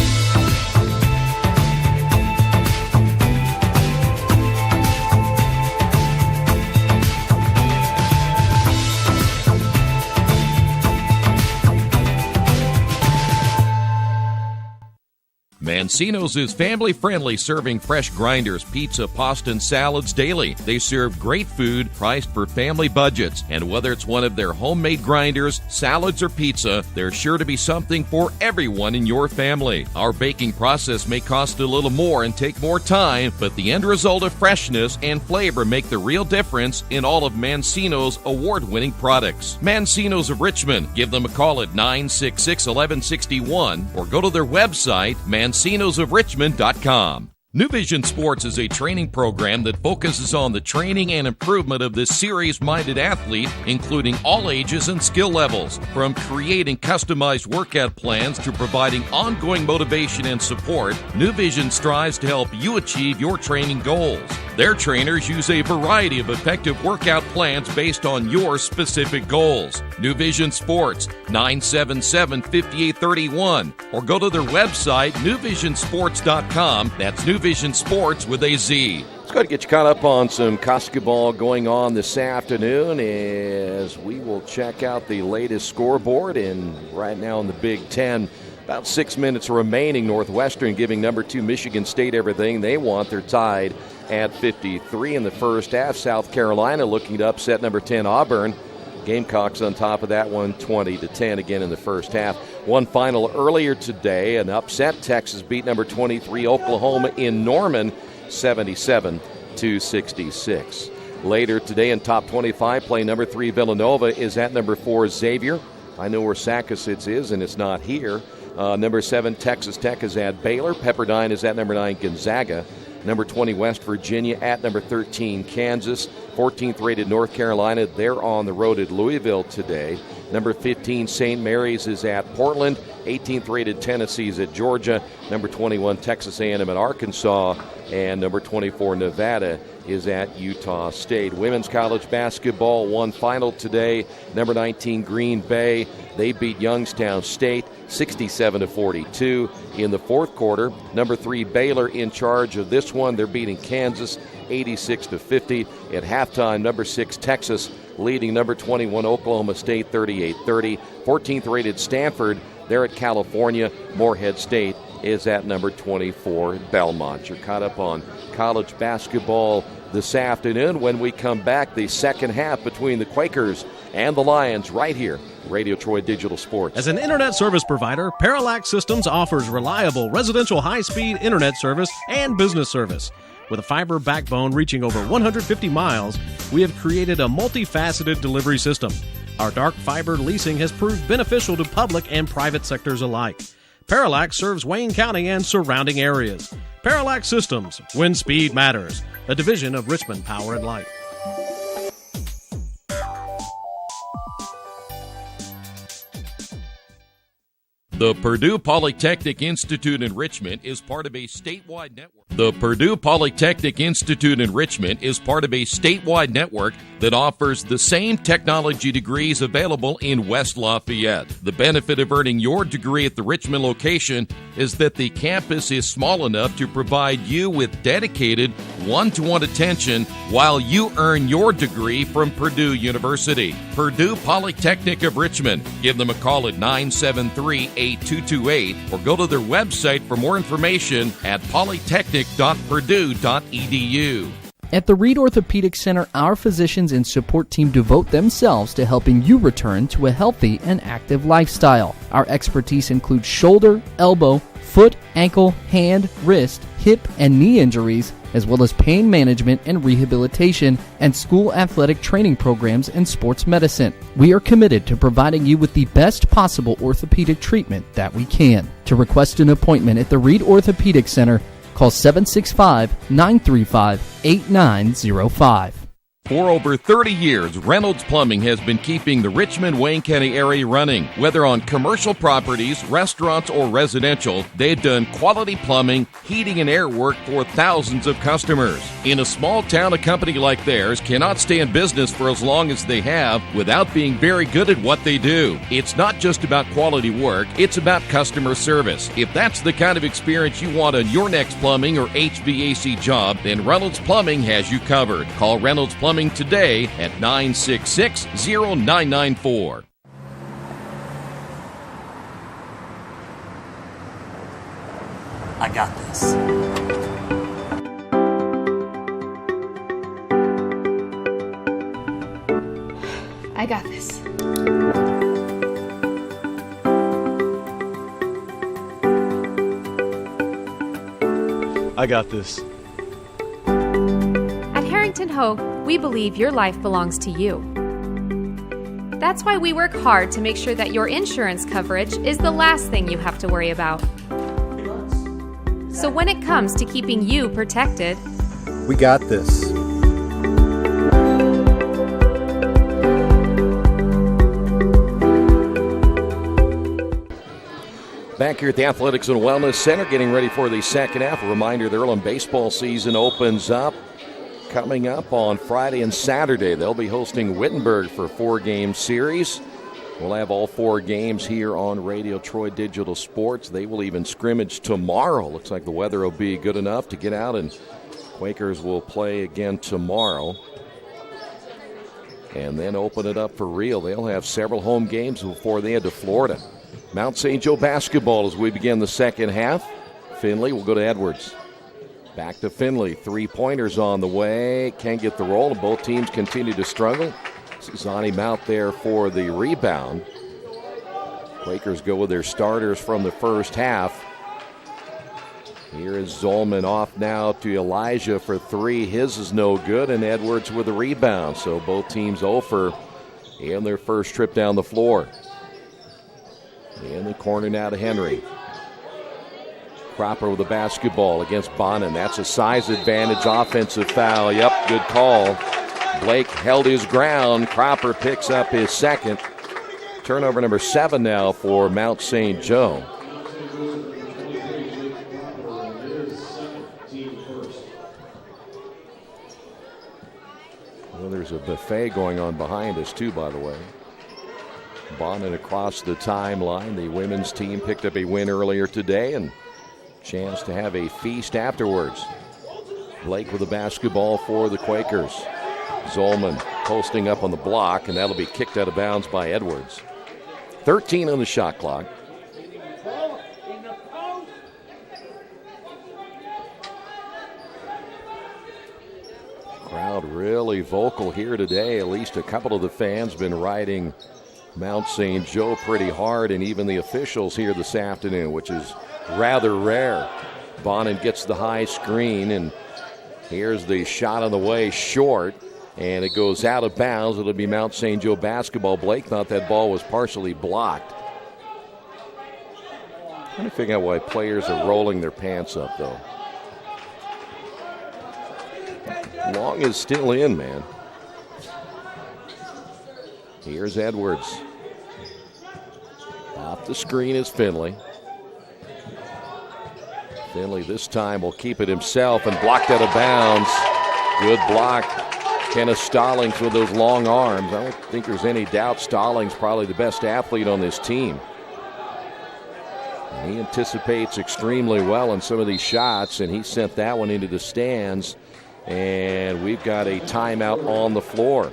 Mancino's is family-friendly, serving fresh grinders, pizza, pasta, and salads daily. They serve great food priced for family budgets. And whether it's one of their homemade grinders, salads, or pizza, there's sure to be something for everyone in your family. Our baking process may cost a little more and take more time, but the end result of freshness and flavor make the real difference in all of Mancino's award-winning products. Mancino's of Richmond. Give them a call at 966-1161 or go to their website, mancinosofrichmond.com. New Vision Sports is a training program that focuses on the training and improvement of the serious-minded athlete, including all ages and skill levels. From creating customized workout plans to providing ongoing motivation and support, New Vision strives to help you achieve your training goals. Their trainers use a variety of effective workout plans based on your specific goals. New Vision Sports, 977-5831, or go to their website, newvisionsports.com. That's New Vision Sports with a Z. Let's go to get you caught up on some basketball going on this afternoon as we will check out the latest scoreboard. And right now in the Big Ten, about 6 minutes remaining. Northwestern giving number 2 Michigan State everything they want. They're tied at 53 in the first half. South Carolina looking to upset number 10 Auburn. Gamecocks on top of that one, 20-10 again in the first half. One final earlier today, an upset. Texas beat number 23 Oklahoma in Norman, 77-66. Later today in top 25 play, number 3 Villanova is at number 4 Xavier. I know where Saccasitz is, and it's not here. Number 7 Texas Tech is at Baylor. Pepperdine is at number 9 Gonzaga. Number 20 West Virginia at number 13 Kansas. 14th rated North Carolina, they're on the road at Louisville today. Number 15 St. Mary's is at Portland. 18th rated Tennessee is at Georgia. Number 21 Texas A&M at Arkansas. And number 24 Nevada is at Utah State. Women's college basketball, one final today. Number 19 Green Bay, they beat Youngstown State 67-42 in the fourth quarter. Number 3 Baylor in charge of this one. They're beating Kansas 86-50. At halftime, number 6 Texas leading number 21 Oklahoma State 38-30. 14th rated Stanford, they're at California. Morehead State is at number 24 Belmont. You're caught up on college basketball this afternoon. When we come back, the second half between the Quakers and the Lions right here, Radio Troy Digital Sports.
As an internet service provider, Parallax Systems offers reliable residential high-speed internet service and business service. With a fiber backbone reaching over 150 miles, we have created a multifaceted delivery system. Our dark fiber leasing has proved beneficial to public and private sectors alike. Parallax serves Wayne County and surrounding areas. Parallax Systems, when speed matters, a division of Richmond Power and Light.
The Purdue Polytechnic Institute in Richmond is part of a statewide network. The Purdue Polytechnic Institute in Richmond is part of a statewide network that offers the same technology degrees available in West Lafayette. The benefit of earning your degree at the Richmond location is that the campus is small enough to provide you with dedicated one-to-one attention while you earn your degree from Purdue University. Purdue Polytechnic of Richmond. Give them a call at 973-8000. 8228 or go to their website for more information at polytechnic.purdue.edu.
At the Reed Orthopedic Center, our physicians and support team devote themselves to helping you return to a healthy and active lifestyle. Our expertise includes shoulder, elbow, foot, ankle, hand, wrist, hip, and knee injuries, as well as pain management and rehabilitation and school athletic training programs and sports medicine. We are committed to providing you with the best possible orthopedic treatment that we can. To request an appointment at the Reed Orthopedic Center, call 765-935-8905.
For over 30 years, Reynolds Plumbing has been keeping the Richmond-Wayne County area running. Whether on commercial properties, restaurants, or residential, they've done quality plumbing, heating, and air work for thousands of customers. In a small town, a company like theirs cannot stay in business for as long as they have without being very good at what they do. It's not just about quality work, it's about customer service. If that's the kind of experience you want on your next plumbing or HVAC job, then Reynolds Plumbing has you covered. Call Reynolds Plumbing today at 966-0994.
I got this.
I got this.
I got this.
At Harrington Hogue, we believe your life belongs to you. That's why we work hard to make sure that your insurance coverage is the last thing you have to worry about. So when it comes to keeping you protected,
We got this.
Back here at the Athletics and Wellness Center, getting ready for the second half. A reminder, the Earlham baseball season opens up coming up on Friday and Saturday. They'll be hosting Wittenberg for a 4-game series. We'll have all 4 games here on Radio Troy Digital Sports. They will even scrimmage tomorrow. Looks like the weather will be good enough to get out, and Quakers will play again tomorrow. And then open it up for real. They'll have several home games before they head to Florida. Mount St. Joe basketball as we begin the second half. Finley will go to Edwards. Back to Finley. 3-pointers on the way. Can't get the roll, and both teams continue to struggle. Zani Mount there for the rebound. Quakers go with their starters from the first half. Here is Zolman off now to Elijah for 3. His is no good, and Edwards with the rebound. So both teams 0 for in their first trip down the floor. In the corner now to Henry. Cropper with the basketball against Bonin. That's a size advantage, offensive foul. Yep, good call. Blake held his ground. Cropper picks up his second. Turnover number 7 now for Mount St. Joe. Well, there's a buffet going on behind us too, by the way. Bonin across the timeline. The women's team picked up a win earlier today and chance to have a feast afterwards. Blake with the basketball for the Quakers. Zolman posting up on the block, and that'll be kicked out of bounds by Edwards. 13 on the shot clock. Crowd really vocal here today. At least a couple of the fans been riding Mount St. Joe pretty hard, and even the officials here this afternoon, which is rather rare. Bonin gets the high screen, and here's the shot on the way, short, and it goes out of bounds. It'll be Mount St. Joe basketball. Blake thought that ball was partially blocked. Trying to figure out why players are rolling their pants up, though. Long is still in, man. Here's Edwards. Off the screen is Finley. Finley this time will keep it himself and blocked out of bounds. Good block. Kenneth Stallings with those long arms. I don't think there's any doubt Stallings probably the best athlete on this team. And he anticipates extremely well on some of these shots, and he sent that one into the stands. And we've got a timeout on the floor.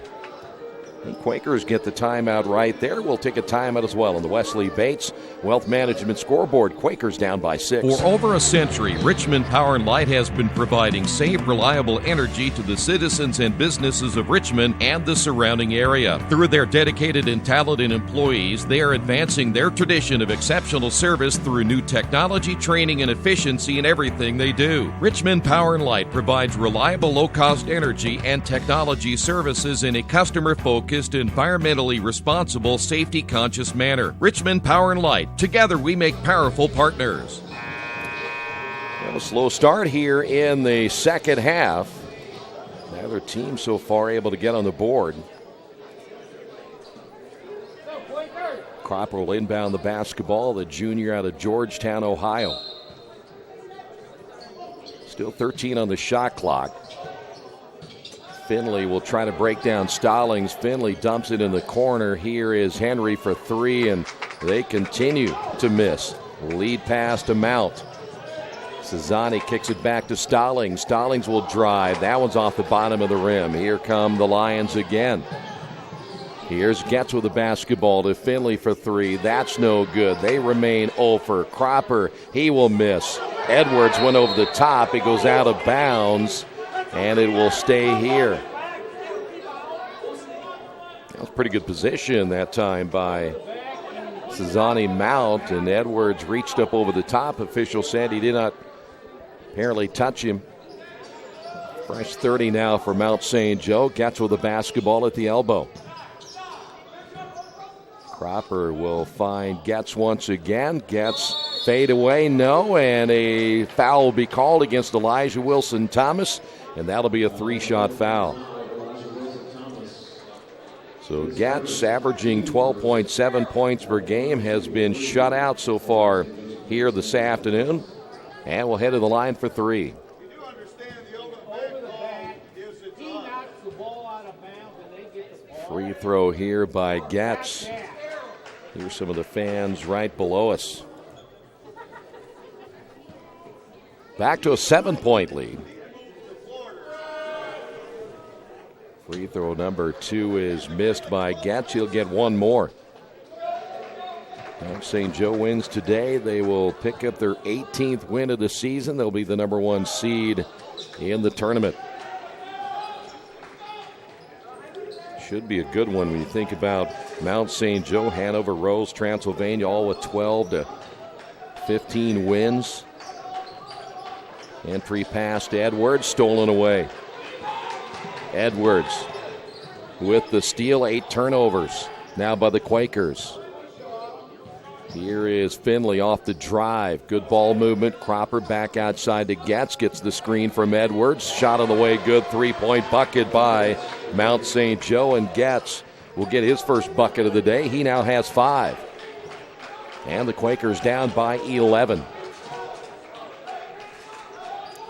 And Quakers get the timeout right there. We'll take a timeout as well on the Wesley Bates Wealth Management scoreboard. Quakers down by 6.
For over a century, Richmond Power and Light has been providing safe, reliable energy to the citizens and businesses of Richmond and the surrounding area. Through their dedicated and talented employees, they are advancing their tradition of exceptional service through new technology, training, and efficiency in everything they do. Richmond Power and Light provides reliable, low-cost energy and technology services in a customer-focused, environmentally responsible, safety-conscious manner. Richmond Power and Light. Together we make powerful partners.
Well, a slow start here in the second half. Neither team so far able to get on the board. Cropper will inbound the basketball, the junior out of Georgetown, Ohio. Still 13 on the shot clock. Finley will try to break down Stallings. Finley dumps it in the corner. Here is Henry for 3, and they continue to miss. Lead pass to Mount. Cezanne kicks it back to Stallings. Stallings will drive. That one's off the bottom of the rim. Here come the Lions again. Here's Getz with the basketball to Finley for 3. That's no good. They remain 0 for Cropper. He will miss. Edwards went over the top. It goes out of bounds, and it will stay here. That was pretty good position that time by Cezanne Mount, and Edwards reached up over the top. Official said he did not apparently touch him. Fresh 30 now for Mount St. Joe. Getz with the basketball at the elbow. Cropper will find Getz once again. Getz fade away, no, and a foul will be called against Elijah Wilson-Thomas, and that'll be a 3-shot foul. So Getz, averaging 12.7 points per game, has been shut out so far here this afternoon, and will head to the line for 3. Free throw here by Getz. Here's some of the fans right below us. Back to a 7-point lead. Free throw number 2 is missed by Getz. He'll get one more. If St. Joe wins today, they will pick up their 18th win of the season. They'll be the number 1 seed in the tournament. Should be a good one when you think about Mount St. Joe, Hanover, Rose, Transylvania, all with 12 to 15 wins. Entry pass to Edwards, stolen away. Edwards with the steal, 8 turnovers now by the Quakers. Here is Finley off the drive. Good ball movement. Cropper back outside to Getz. Gets the screen from Edwards. Shot on the way good. 3-point bucket by Mount St. Joe. And Getz will get his first bucket of the day. He now has 5. And the Quakers down by 11.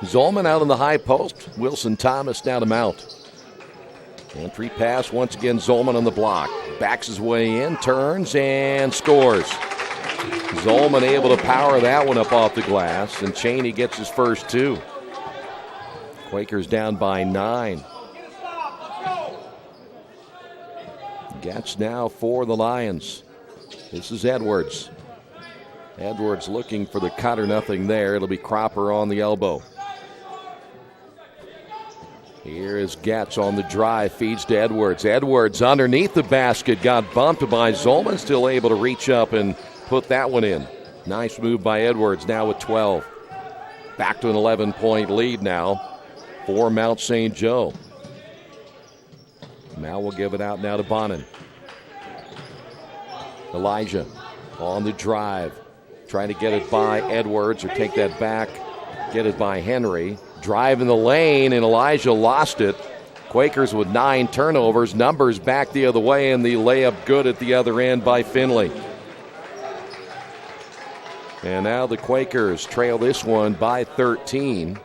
Zolman out on the high post. Wilson-Thomas now to Mount. Entry pass, once again Zolman on the block. Backs his way in, turns, and scores. Zolman able to power that one up off the glass, and Cheney gets his first 2. Quakers down by 9. Getz now for the Lions. This is Edwards. Edwards looking for the cut or nothing there. It'll be Cropper on the elbow. Here is Getz on the drive, feeds to Edwards. Edwards underneath the basket, got bumped by Zolman, still able to reach up and put that one in. Nice move by Edwards, now with 12. Back to an 11-point lead now for Mount St. Joe. Mal will give it out now to Bonin. Elijah on the drive, trying to get it by Edwards or take that back, get it by Henry. Drive in the lane, and Elijah lost it. Quakers with 9 turnovers. Numbers back the other way, and the layup good at the other end by Finley. And now the Quakers trail this one by 13.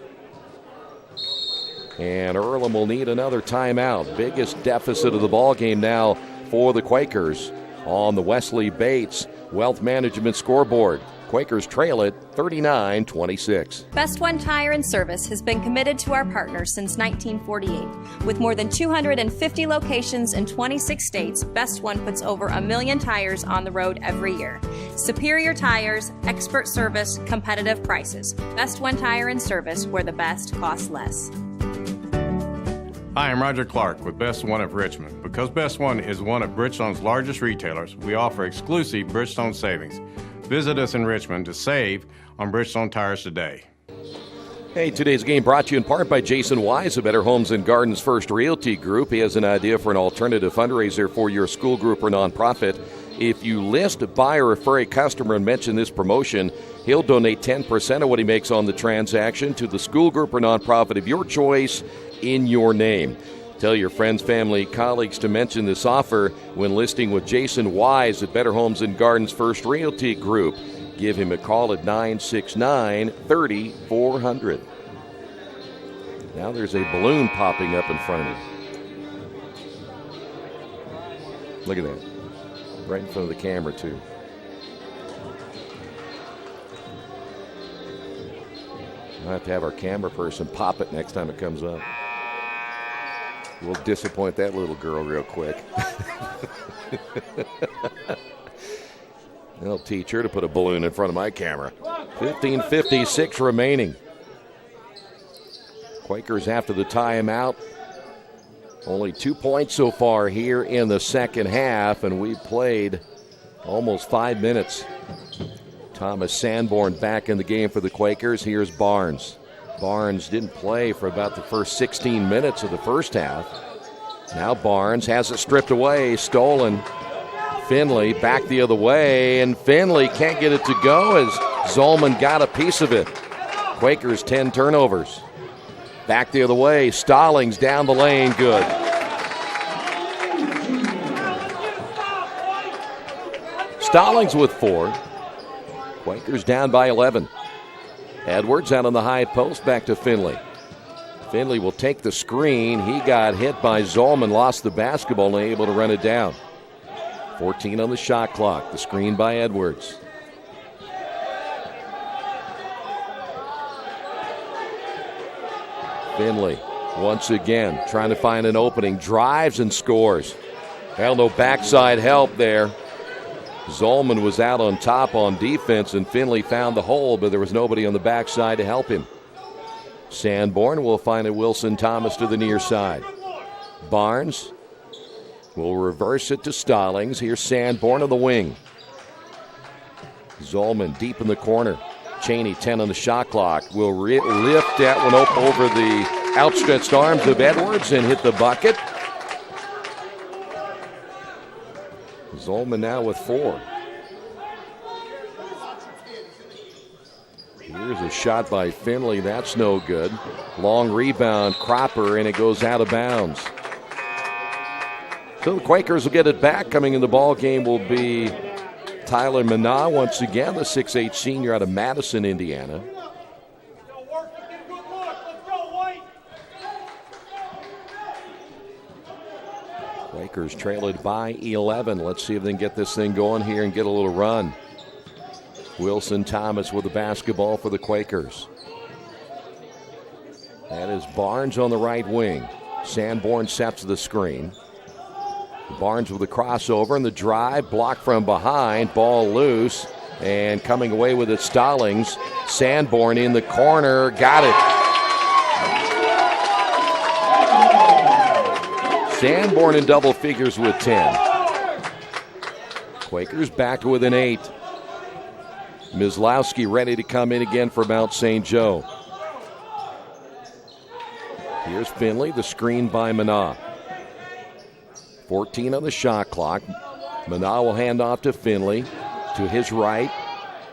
And Earlham will need another timeout. Biggest deficit of the ball game now for the Quakers on the Wesley Bates Wealth Management scoreboard. Quakers trail it 39-26.
Best One Tire and Service has been committed to our partners since 1948. With more than 250 locations in 26 states, Best One puts over 1 million tires on the road every year. Superior tires, expert service, competitive prices. Best One Tire and Service, where the best costs less.
Hi, I'm Roger Clark with Best One of Richmond. Because Best One is one of Bridgestone's largest retailers, we offer exclusive Bridgestone savings. Visit us in Richmond to save on Bridgestone tires today.
Hey, today's game brought to you in part by Jason Wise of Better Homes and Gardens First Realty Group. He has an idea for an alternative fundraiser for your school group or nonprofit. If you list, buy, or refer a customer and mention this promotion, he'll donate 10% of what he makes on the transaction to the school group or nonprofit of your choice in your name. Tell your friends, family, colleagues to mention this offer when listing with Jason Wise at Better Homes and Gardens First Realty Group. Give him a call at 969-3400. Now there's a balloon popping up in front of him. Look at that. Right in front of the camera, too. I'll have to have our camera person pop it next time it comes up. We'll disappoint that little girl real quick. I'll teach her to put a balloon in front of my camera. 15:56 remaining. Quakers after the timeout. Only 2 points so far here in the second half, and we've played almost 5 minutes. Thomas Sanborn back in the game for the Quakers. Here's Barnes. Barnes didn't play for about the first 16 minutes of the first half. Now Barnes has it stripped away, stolen. Finley back the other way, and Finley can't get it to go as Zolman got a piece of it. Quakers 10 turnovers. Back the other way, Stallings down the lane, good. Stallings with 4. Quakers down by 11. Edwards out on the high post, back to Finley. Finley will take the screen. He got hit by Zolman, lost the basketball, and able to run it down. 14 on the shot clock. The screen by Edwards. Finley once again trying to find an opening. Drives and scores. Well, no backside help there. Zolman was out on top on defense, and Finley found the hole, but there was nobody on the backside to help him. Sanborn will find a Wilson Thomas to the near side. Barnes will reverse it to Stallings. Here's Sanborn on the wing. Zolman deep in the corner. Cheney 10 on the shot clock. Will lift that one up over the outstretched arms of Edwards and hit the bucket. Zolman now with 4. Here's a shot by Finley. That's no good. Long rebound, Cropper, and it goes out of bounds. So the Quakers will get it back. Coming in the ball game will be Tyler Minna once again, the 6'8 senior out of Madison, Indiana. Quakers trail it by 11. Let's see if they can get this thing going here and get a little run. Wilson Thomas with the basketball for the Quakers. That is Barnes on the right wing. Sanborn sets the screen. Barnes with the crossover and the drive, blocked from behind, ball loose, and coming away with it, Stallings. Sanborn in the corner, got it. Sanborn in double figures with 10. Quakers back with an 8. Mislowski ready to come in again for Mount St. Joe. Here's Finley, the screen by Minna. 14 on the shot clock. Minna will hand off to Finley. To his right.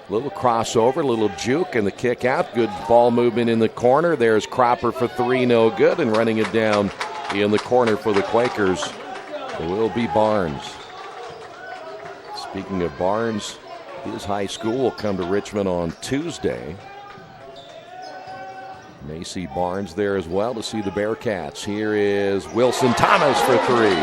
Little crossover, little juke, and the kick out. Good ball movement in the corner. There's Cropper for 3, no good, and running it down in the corner for the Quakers. It will be Barnes. Speaking of Barnes, his high school will come to Richmond on Tuesday. May see Barnes there as well to see the Bearcats. Here is Wilson Thomas for 3.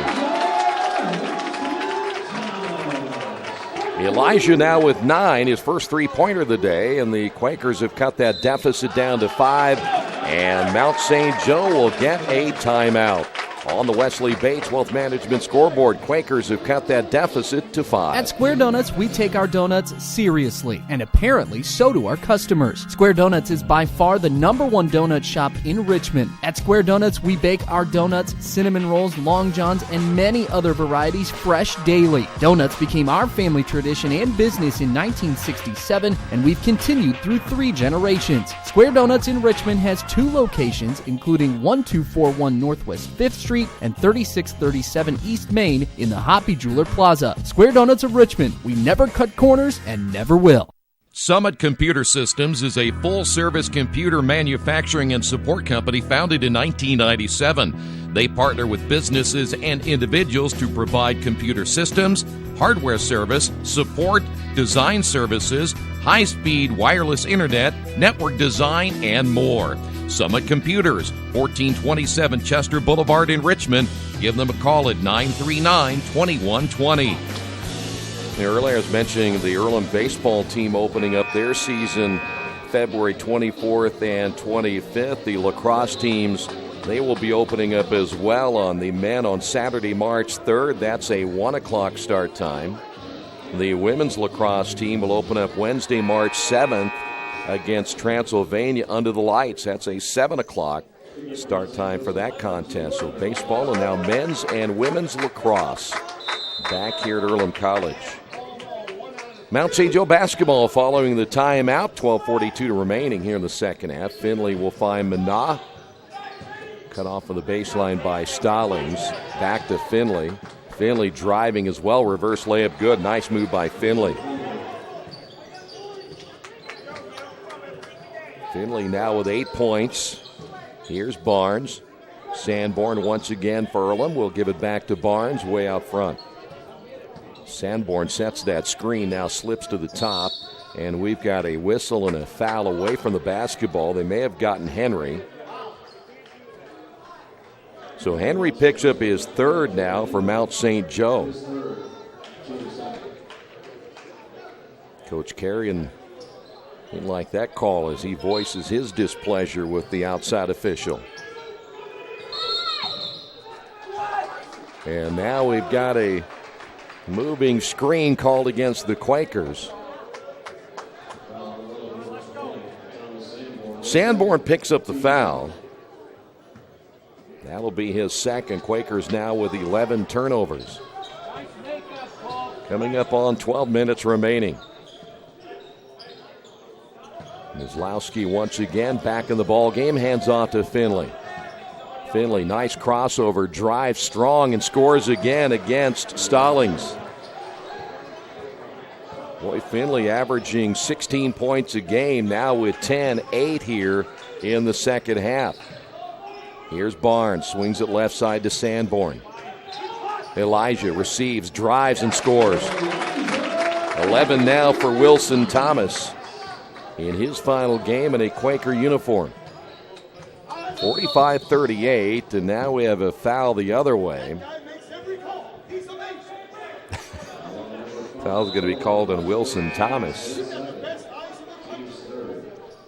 Elijah now with 9, his first three-pointer of the day, and the Quakers have cut that deficit down to 5, and Mount St. Joe will get a timeout. On the Wesley Bates Wealth Management scoreboard, Quakers have cut that deficit to 5.
At Square Donuts, we take our donuts seriously, and apparently so do our customers. Square Donuts is by far the #1 donut shop in Richmond. At Square Donuts, we bake our donuts, cinnamon rolls, long johns, and many other varieties fresh daily. Donuts became our family tradition and business in 1967, and we've continued through 3 generations. Square Donuts in Richmond has 2 locations, including 1241 Northwest 5th Street and 3637 East Main in the Hoppy Jeweler Plaza. Square Donuts of Richmond. We never cut corners and never will.
Summit Computer Systems is a full-service computer manufacturing and support company founded in 1997. They partner with businesses and individuals to provide computer systems, hardware service, support, design services, high-speed wireless internet, network design, and more. Summit Computers, 1427 Chester Boulevard in Richmond. Give them a call at 939-2120. Earlier I was mentioning the Earlham baseball team opening up their season February 24th and 25th. The lacrosse teams, they will be opening up as well on the men on Saturday, March 3rd. That's a 1 o'clock start time. The women's lacrosse team will open up Wednesday, March 7th against Transylvania under the lights. That's a 7 o'clock start time for that contest. So baseball and now men's and women's lacrosse back here at Earlham College. Mount St. Joe basketball following the timeout. 12:42 remaining here in the second half. Finley will find Mana. Cut off of the baseline by Stallings. Back to Finley. Finley driving as well. Reverse layup good. Nice move by Finley. Finley now with 8 points. Here's Barnes. Sanborn once again for Earlham. We'll give it back to Barnes way out front. Sanborn sets that screen, now slips to the top, and we've got a whistle and a foul away from the basketball. They may have gotten Henry. So Henry picks up his 3rd now for Mount St. Joe. Coach Carrion didn't like that call as he voices his displeasure with the outside official. And now we've got a moving screen called against the Quakers. Sanborn picks up the foul. That'll be his second. Quakers now with 11 turnovers. Coming up on 12 minutes remaining. Mizlowski once again back in the ball game. Hands off to Finley. Finley, nice crossover, drives strong and scores again against Stallings. Boy, Finley averaging 16 points a game, now with 10-8 here in the second half. Here's Barnes, swings it left side to Sanborn. Elijah receives, drives, and scores. 11 now for Wilson Thomas in his final game in a Quaker uniform. 45-38, and now we have a foul the other way. Foul's going to be called on Wilson Thomas.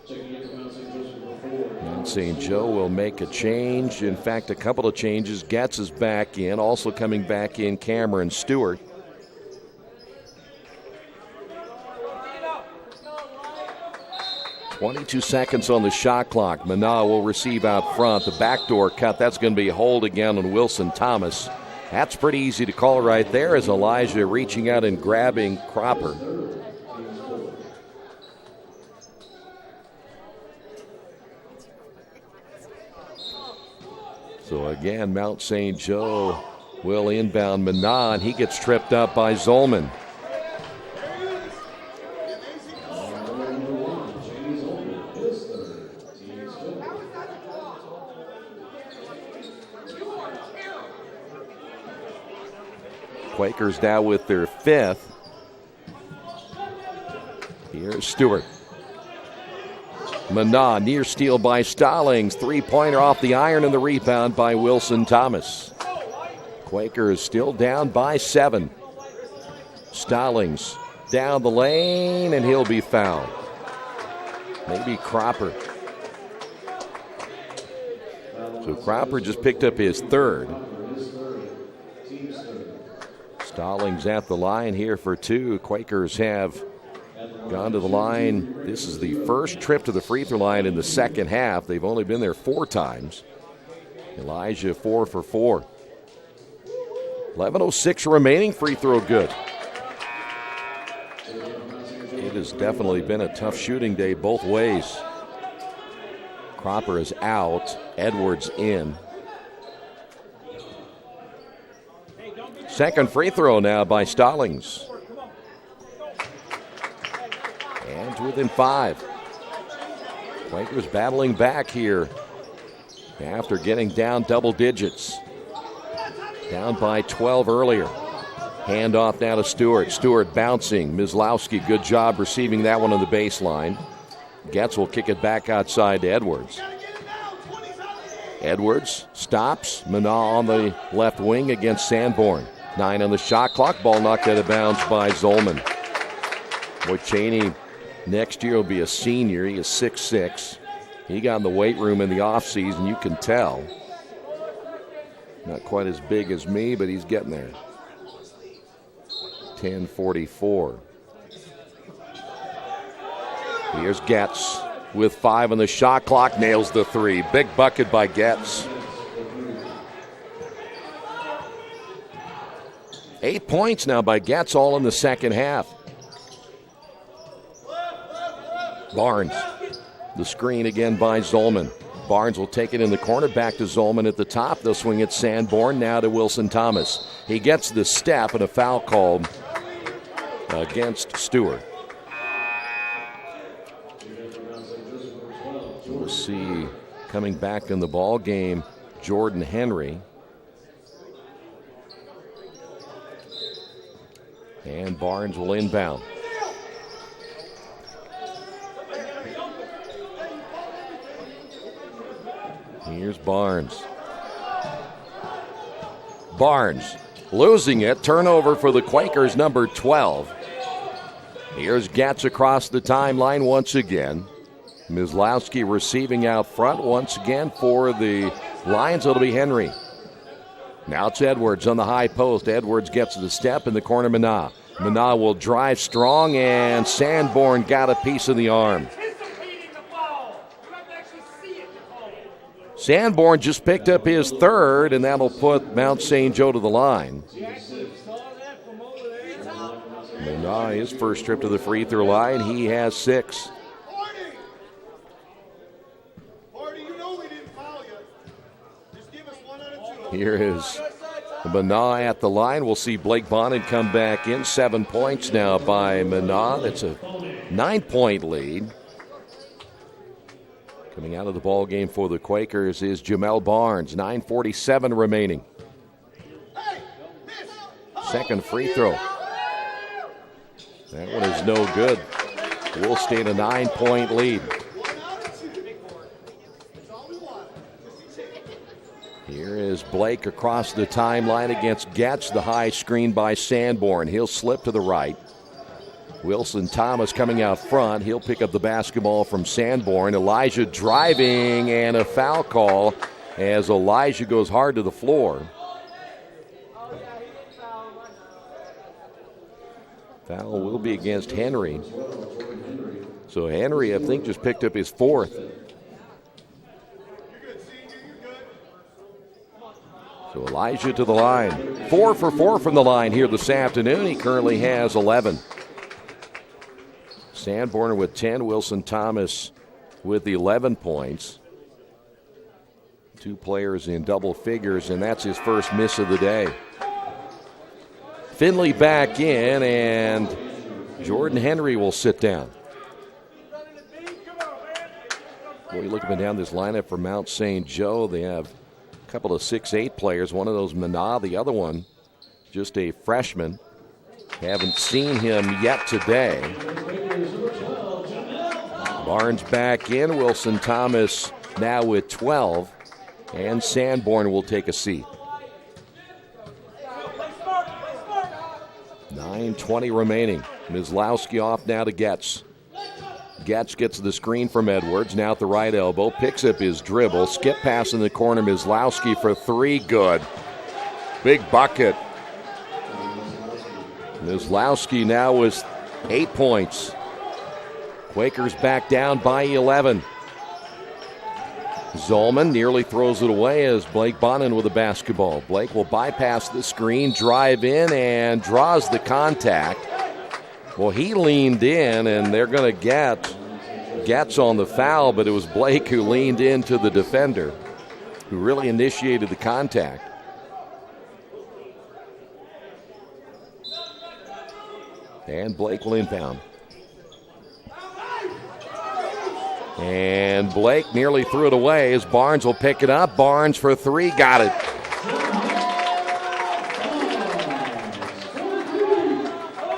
And St. Joe will make a change. In fact, a couple of changes. Getz is back in. Also coming back in, Cameron Stewart. .22 seconds on the shot clock. Mana will receive out front. The backdoor cut, that's going to be a hold again on Wilson Thomas. That's pretty easy to call right there as Elijah reaching out and grabbing Cropper. So again, Mount St. Joe will inbound Mana, and he gets tripped up by Zolman. Quakers now with their 5th. Here's Stewart. Mana, near steal by Stallings. Three-pointer off the iron and the rebound by Wilson Thomas. Quakers still down by 7. Stallings down the lane, and he'll be fouled. Maybe Cropper. So Cropper just picked up his third. Stallings at the line here for two. Quakers have gone to the line. This is the first trip to the free throw line in the second half. They've only been there 4 times. Elijah 4 for 4. 11:06 remaining, free throw good. It has definitely been a tough shooting day both ways. Cropper is out, Edwards in. Second free throw now by Stallings. And to within 5. Quakers battling back here after getting down double digits. Down by 12 earlier. Hand off now to Stewart. Stewart bouncing. Mislowski, good job receiving that one on the baseline. Getz will kick it back outside to Edwards. Edwards stops. Mana on the left wing against Sanborn. 9 on the shot clock. Ball knocked out of bounds by Zolman. Boy, Cheney next year will be a senior. He is 6'6". He got in the weight room in the offseason. You can tell. Not quite as big as me, but he's getting there. 10:44. Here's Getz with 5 on the shot clock. Nails the 3. Big bucket by Getz. 8 points now by Getz, all in the second half. Barnes. The screen again by Zolman. Barnes will take it in the corner, back to Zolman at the top. They'll swing it Sanborn, now to Wilson Thomas. He gets the step and a foul called against Stewart. We'll see coming back in the ball game, Jordan Henry. And Barnes will inbound. Here's Barnes. Barnes losing it. Turnover for the Quakers, number 12. Here's Getz across the timeline once again. Mislowski receiving out front once again for the Lions. It'll be Henry. Now it's Edwards on the high post. Edwards gets the step in the corner. Mana. Mana will drive strong, and Sanborn got a piece of the arm. Sanborn just picked up his third, and that'll put Mount St. Joe to the line. Mana, his first trip to the free throw line, he has 6. Here is Mana at the line. We'll see Blake Bonnet come back in. 7 points now by Mana. That's a 9-point lead. Coming out of the ball game for the Quakers is Jamel Barnes. 9:47 remaining. Second free throw. That one is no good. We'll stay in a 9-point lead. Here is Blake across the timeline against Getz. The high screen by Sanborn. He'll slip to the right. Wilson Thomas coming out front. He'll pick up the basketball from Sanborn. Elijah driving, and a foul call as Elijah goes hard to the floor. Foul will be against Henry. So Henry, I think, just picked up his 4th. So Elijah to the line. 4 for 4 from the line here this afternoon. He currently has 11. Sanborn with 10, Wilson Thomas with 11 points. 2 players in double figures, and that's his first miss of the day. Finley back in, and Jordan Henry will sit down. Boy, you look up and down this lineup for Mount St. Joe. They have a couple of 6'8" players. One of those Mana, the other one just a freshman. Haven't seen him yet today. Barnes back in. Wilson Thomas now with 12. And Sanborn will take a seat. 9:20 remaining. Mislowski off now to Getz. Getz gets the screen from Edwards, now at the right elbow, picks up his dribble, skip pass in the corner, Mislowski for three, good. Big bucket. Mislowski now with 8 points. Quakers back down by 11. Zolman nearly throws it away as Blake Bonin with the basketball. Blake will bypass the screen, drive in, and draws the contact. Well, he leaned in, and they're going to get Getz on the foul, but it was Blake who leaned into the defender, who really initiated the contact. And Blake will inbound. And Blake nearly threw it away as Barnes will pick it up. Barnes for three, got it.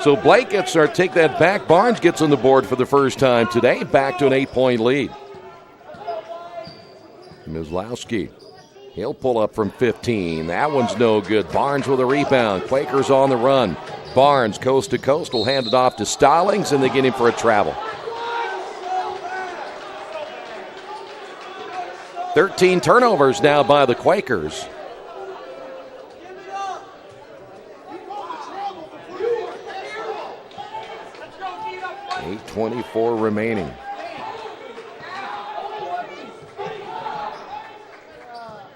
So Blake gets our take that back. Barnes gets on the board for the first time today. Back to an 8-point lead. Mislowski, he'll pull up from 15. That one's no good. Barnes with a rebound. Quakers on the run. Barnes coast to coast will hand it off to Stallings, and they get him for a travel. 13 turnovers now by the Quakers. .8:24 remaining.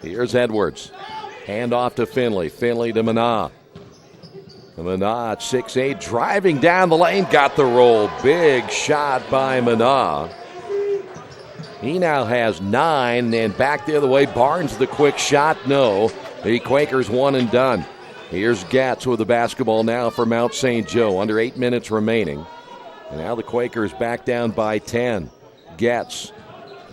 Here's Edwards. Hand off to Finley. Finley to Manah. Manah at 6'8", driving down the lane, got the roll. Big shot by Manah. He now has 9, and back the other way. Barnes, the quick shot, no. The Quakers one and done. Here's Gatz with the basketball now for Mount St. Joe. Under 8 minutes remaining. And now the Quakers back down by 10. Gatz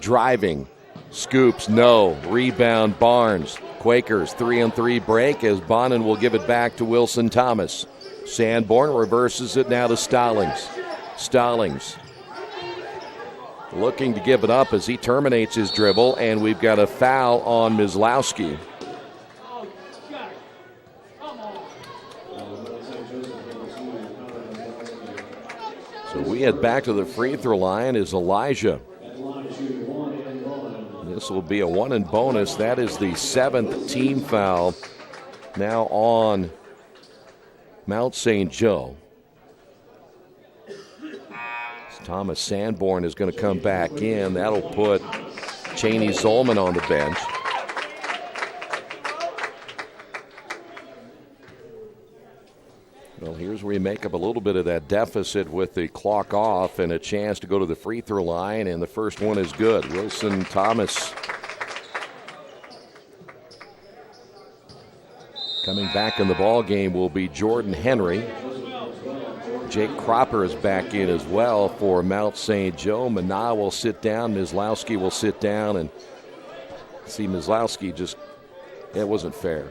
driving. Scoops, no. Rebound, Barnes. Quakers 3-on-3 break as Bonin will give it back to Wilson Thomas. Sanborn reverses it now to Stallings. Stallings looking to give it up as he terminates his dribble, and we've got a foul on Mislowski. So we head back to the free throw line is Elijah. This will be a 1 and bonus. That is the 7th team foul now on Mount St. Joe. Thomas Sanborn is going to come back in. That'll put Cheney Zolman on the bench. Well, here's where you make up a little bit of that deficit with the clock off and a chance to go to the free throw line, and the first one is good. Wilson Thomas coming back in the ball game will be Jordan Henry. Jake Cropper is back in as well for Mount St. Joe. Manah will sit down. Mislowski will sit down. And see, Mislowski just, it wasn't fair.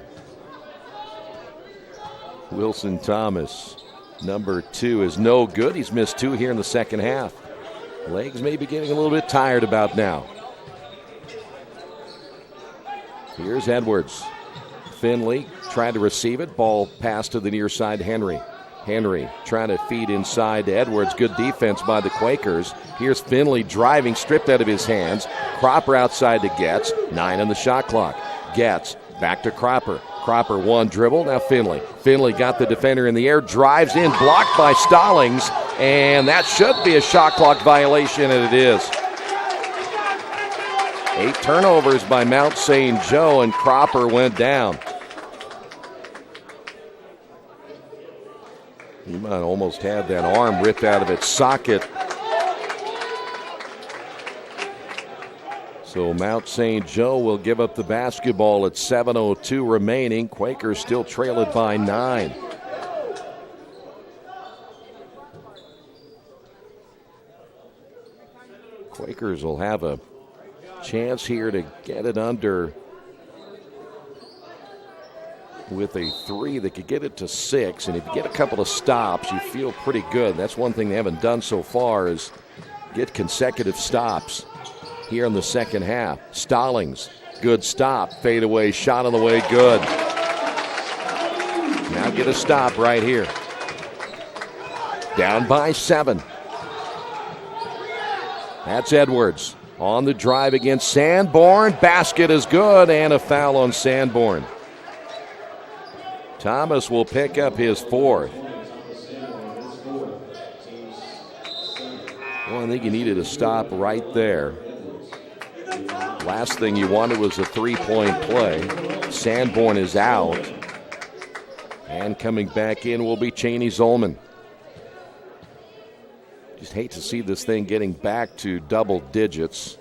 Wilson Thomas, number 2, is no good. He's missed 2 here in the second half. Legs may be getting a little bit tired about now. Here's Edwards. Finley trying to receive it. Ball passed to the near side, Henry. Henry trying to feed inside to Edwards. Good defense by the Quakers. Here's Finley driving, stripped out of his hands. Cropper outside to Getz. 9 on the shot clock. Getz back to Cropper. Cropper one dribble. Now Finley. Finley got the defender in the air. Drives in, blocked by Stallings. And that should be a shot clock violation, and it is. 8 turnovers by Mount St. Joe, and Cropper went down. He might almost have that arm ripped out of its socket. So Mount St. Joe will give up the basketball at 7:02 remaining. Quakers still trail it by 9. Quakers will have a chance here to get it under with a 3. They could get it to 6, and if you get a couple of stops, you feel pretty good. That's one thing they haven't done so far is get consecutive stops here in the second half. Stallings, good stop, fadeaway shot on the way, good. Now get a stop right here. down by 7. That's Edwards on the drive against Sanborn. Basket is good, and a foul on Sanborn. Thomas will pick up his 4th. Well, I think you needed to stop right there. Last thing you wanted was a 3-point play. Sanborn is out. And coming back in will be Cheney Zolman. Just hate to see this thing getting back to double digits,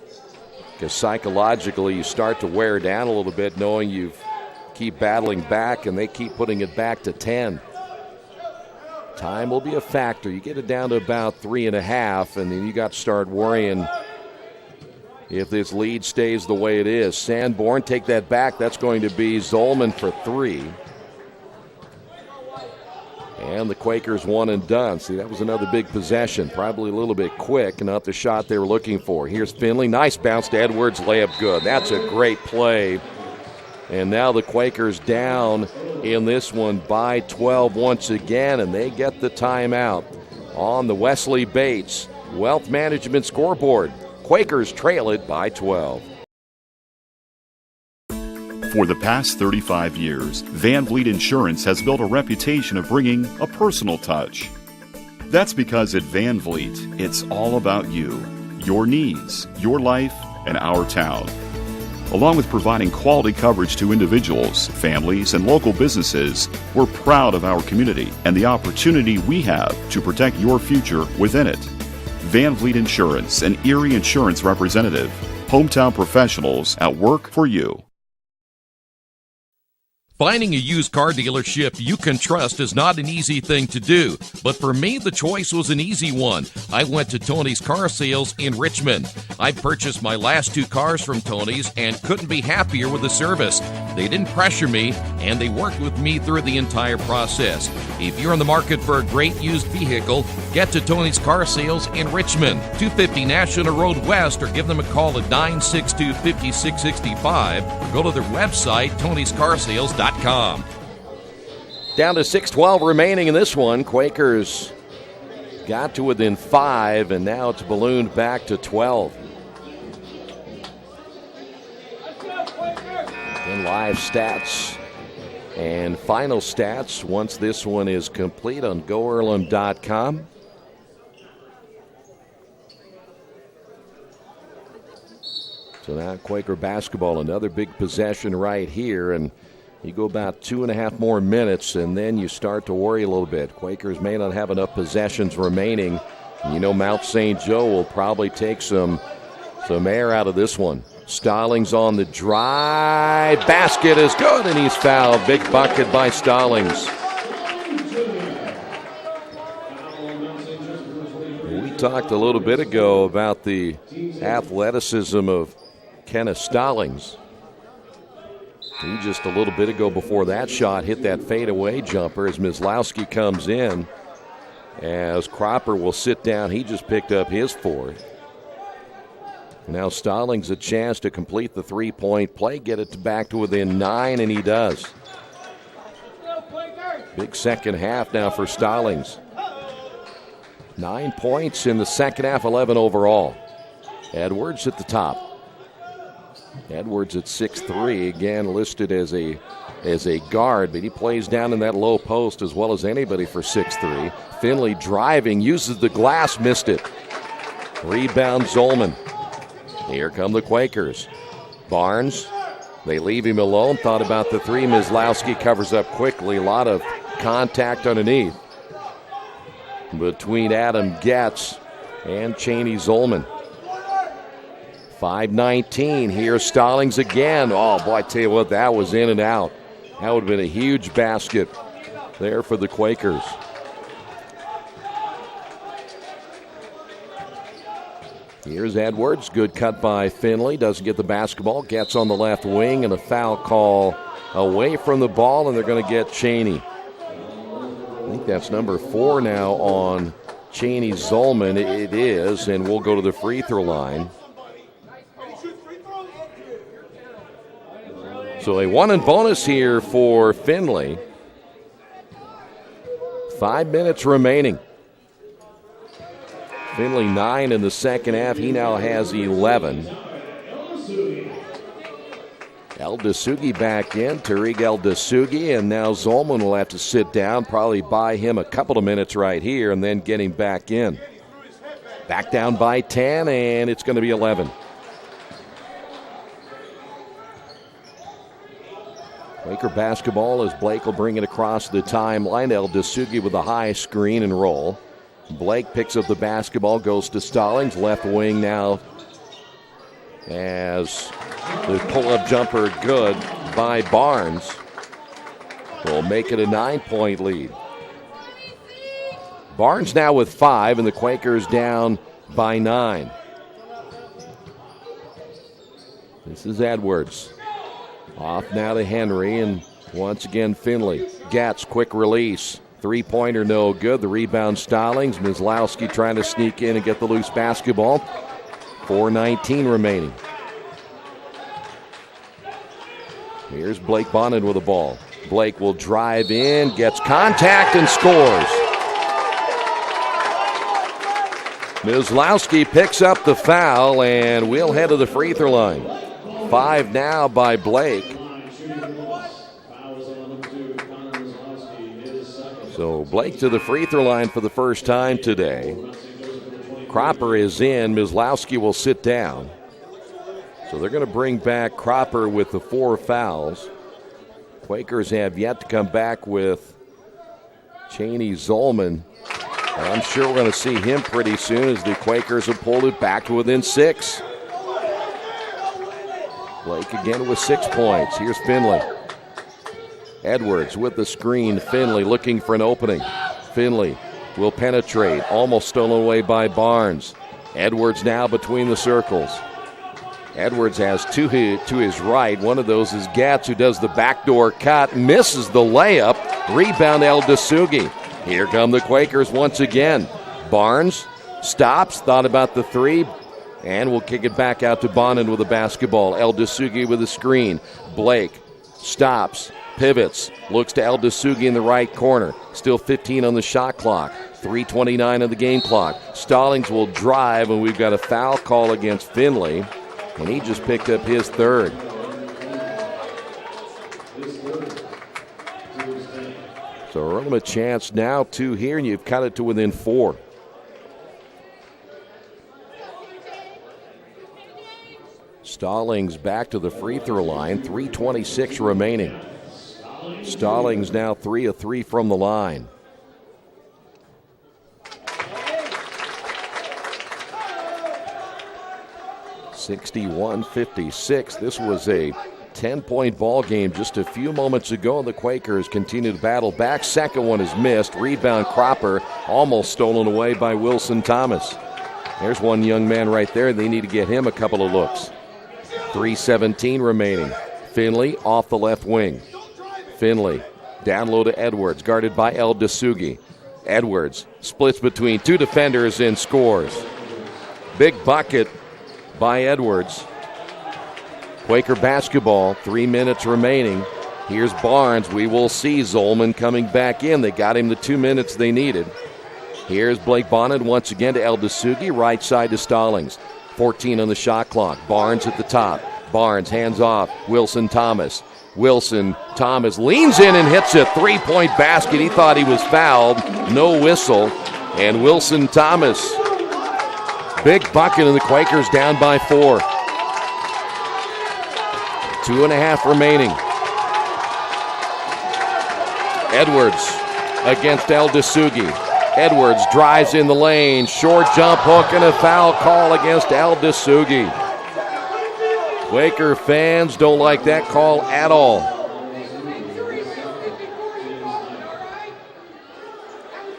because psychologically you start to wear down a little bit knowing you keep battling back and they keep putting it back to 10. Time will be a factor. You get it down to about 3.5, and then you got to start worrying if this lead stays the way it is. Sanborn, take that back. That's going to be Zolman for 3. And the Quakers one and done. See, that was another big possession. Probably a little bit quick, not the shot they were looking for. Here's Finley. Nice bounce to Edwards. Layup good. That's a great play. And now the Quakers down in this one by 12 once again, and they get the timeout on the Wesley Bates Wealth Management scoreboard. Quakers trail it by 12.
For the past 35 years, Van Vliet Insurance has built a reputation of bringing a personal touch. That's because at Van Vliet, it's all about you, your needs, your life, and our town. Along with providing quality coverage to individuals, families, and local businesses, we're proud of our community and the opportunity we have to protect your future within it. Van Vliet Insurance, an Erie Insurance representative. Hometown professionals at work for you.
Finding a used car dealership you can trust is not an easy thing to do, but for me, the choice was an easy one. I went to Tony's Car Sales in Richmond. I purchased my last 2 cars from Tony's and couldn't be happier with the service. They didn't pressure me, and they worked with me through the entire process. If you're in the market for a great used vehicle, get to Tony's Car Sales in Richmond, 250 National Road West, or give them a call at 962-5665, or go to their website, tonyscarsales.com.
Down to 6:12 remaining in this one. Quakers got to within 5, and now it's ballooned back to 12. In live stats and final stats once this one is complete on GoEarlham.com. So now Quaker basketball, another big possession right here, and you go about 2.5 more minutes, and then you start to worry a little bit. Quakers may not have enough possessions remaining. You know Mount St. Joe will probably take some air out of this one. Stallings on the drive. Basket is good, and he's fouled. Big bucket by Stallings. We talked a little bit ago about the athleticism of Kenneth Stallings. He just a little bit ago before that shot hit that fadeaway jumper as Myslowski comes in. As Cropper will sit down, he just picked up his 4th. Now Stallings a chance to complete the 3-point play, get it back to within 9, and he does. Big second half now for Stallings. 9 points in the second half, 11 overall. Edwards at the top. Edwards at 6'3", again listed as a guard, but he plays down in that low post as well as anybody for 6'3". Finley driving, uses the glass, missed it. Rebound Zolman. Here come the Quakers. Barnes, they leave him alone, thought about the 3. Myslowski covers up quickly, a lot of contact underneath between Adam Getz and Cheney Zolman. 5:19. Here's Stallings again. Oh, boy, I tell you what, that was in and out. That would have been a huge basket there for the Quakers. Here's Edwards. Good cut by Finley. Doesn't get the basketball. Gets on the left wing, and a foul call away from the ball, and they're going to get Cheney. I think that's number 4 now on Cheney Zolman. It is, and we'll go to the free throw line. So a 1 and bonus here for Finley. 5 minutes remaining. Finley 9 in the second half. He now has 11. El-Dasugi back in. Tariq El-Dasugi, and now Zolman will have to sit down, probably buy him a couple of minutes right here, and then get him back in. Back down by 10, and it's going to be 11. Quaker basketball as Blake will bring it across the timeline. El-Dasugi with a high screen and roll. Blake picks up the basketball, goes to Stallings, left wing now as the pull-up jumper good by Barnes. Will make it a 9-point lead. Barnes now with 5, and the Quakers down by 9. This is Edwards. Off now to Henry, and once again Finley. Gets quick release. Three-pointer no good. The rebound Stallings. Mislowski trying to sneak in and get the loose basketball. 4:19 remaining. Here's Blake Bonin with the ball. Blake will drive in, gets contact, and scores. Mislowski picks up the foul, and we'll head to the free throw line. 5 now by Blake. So Blake to the free throw line for the first time today. Cropper is in. Mislowski will sit down. So they're going to bring back Cropper with the 4 fouls. Quakers have yet to come back with Cheney Zolman. And I'm sure we're going to see him pretty soon as the Quakers have pulled it back to within 6. Blake again with 6 points. Here's Finley. Edwards with the screen. Finley looking for an opening. Finley will penetrate. Almost stolen away by Barnes. Edwards now between the circles. Edwards has 2 to his right. One of those is Gatz, who does the backdoor cut. Misses the layup. Rebound El-Dasugi. Here come the Quakers once again. Barnes stops, thought about the 3, and will kick it back out to Bonin with the basketball. El-Dasugi with a screen. Blake stops, pivots, looks to El-Dasugi in the right corner. Still 15 on the shot clock. 3:29 on the game clock. Stallings will drive, and we've got a foul call against Finley, and he just picked up his 3rd. So Earlham a chance now 2 here, and you've cut it to within 4. Stallings back to the free throw line. 3:26 remaining. Stallings now 3 of 3 from the line. (61-56). This was a 10-point ball game just a few moments ago. The Quakers continue to battle back. Second one is missed. Rebound Cropper, almost stolen away by Wilson Thomas. There's one young man right there. They need to get him a couple of looks. 3:17 remaining. Finley off the left wing. Finley down low to Edwards, guarded by El-Dasugi. Edwards splits between 2 defenders and scores. Big bucket by Edwards. Quaker basketball, 3 minutes remaining. Here's Barnes. We will see Zolman coming back in. They got him the 2 minutes they needed. Here's Blake Bonin once again to El-Dasugi, right side to Stallings. 14 on the shot clock. Barnes at the top. Barnes hands off. Wilson Thomas. Wilson Thomas leans in and hits a 3-point basket. He thought he was fouled. No whistle. And Wilson Thomas. Big bucket, and the Quakers down by 4. 2.5 remaining. Edwards against El-Dasugi. Edwards drives in the lane. Short jump hook and a foul call against El-Dasugi. Quaker fans don't like that call at all.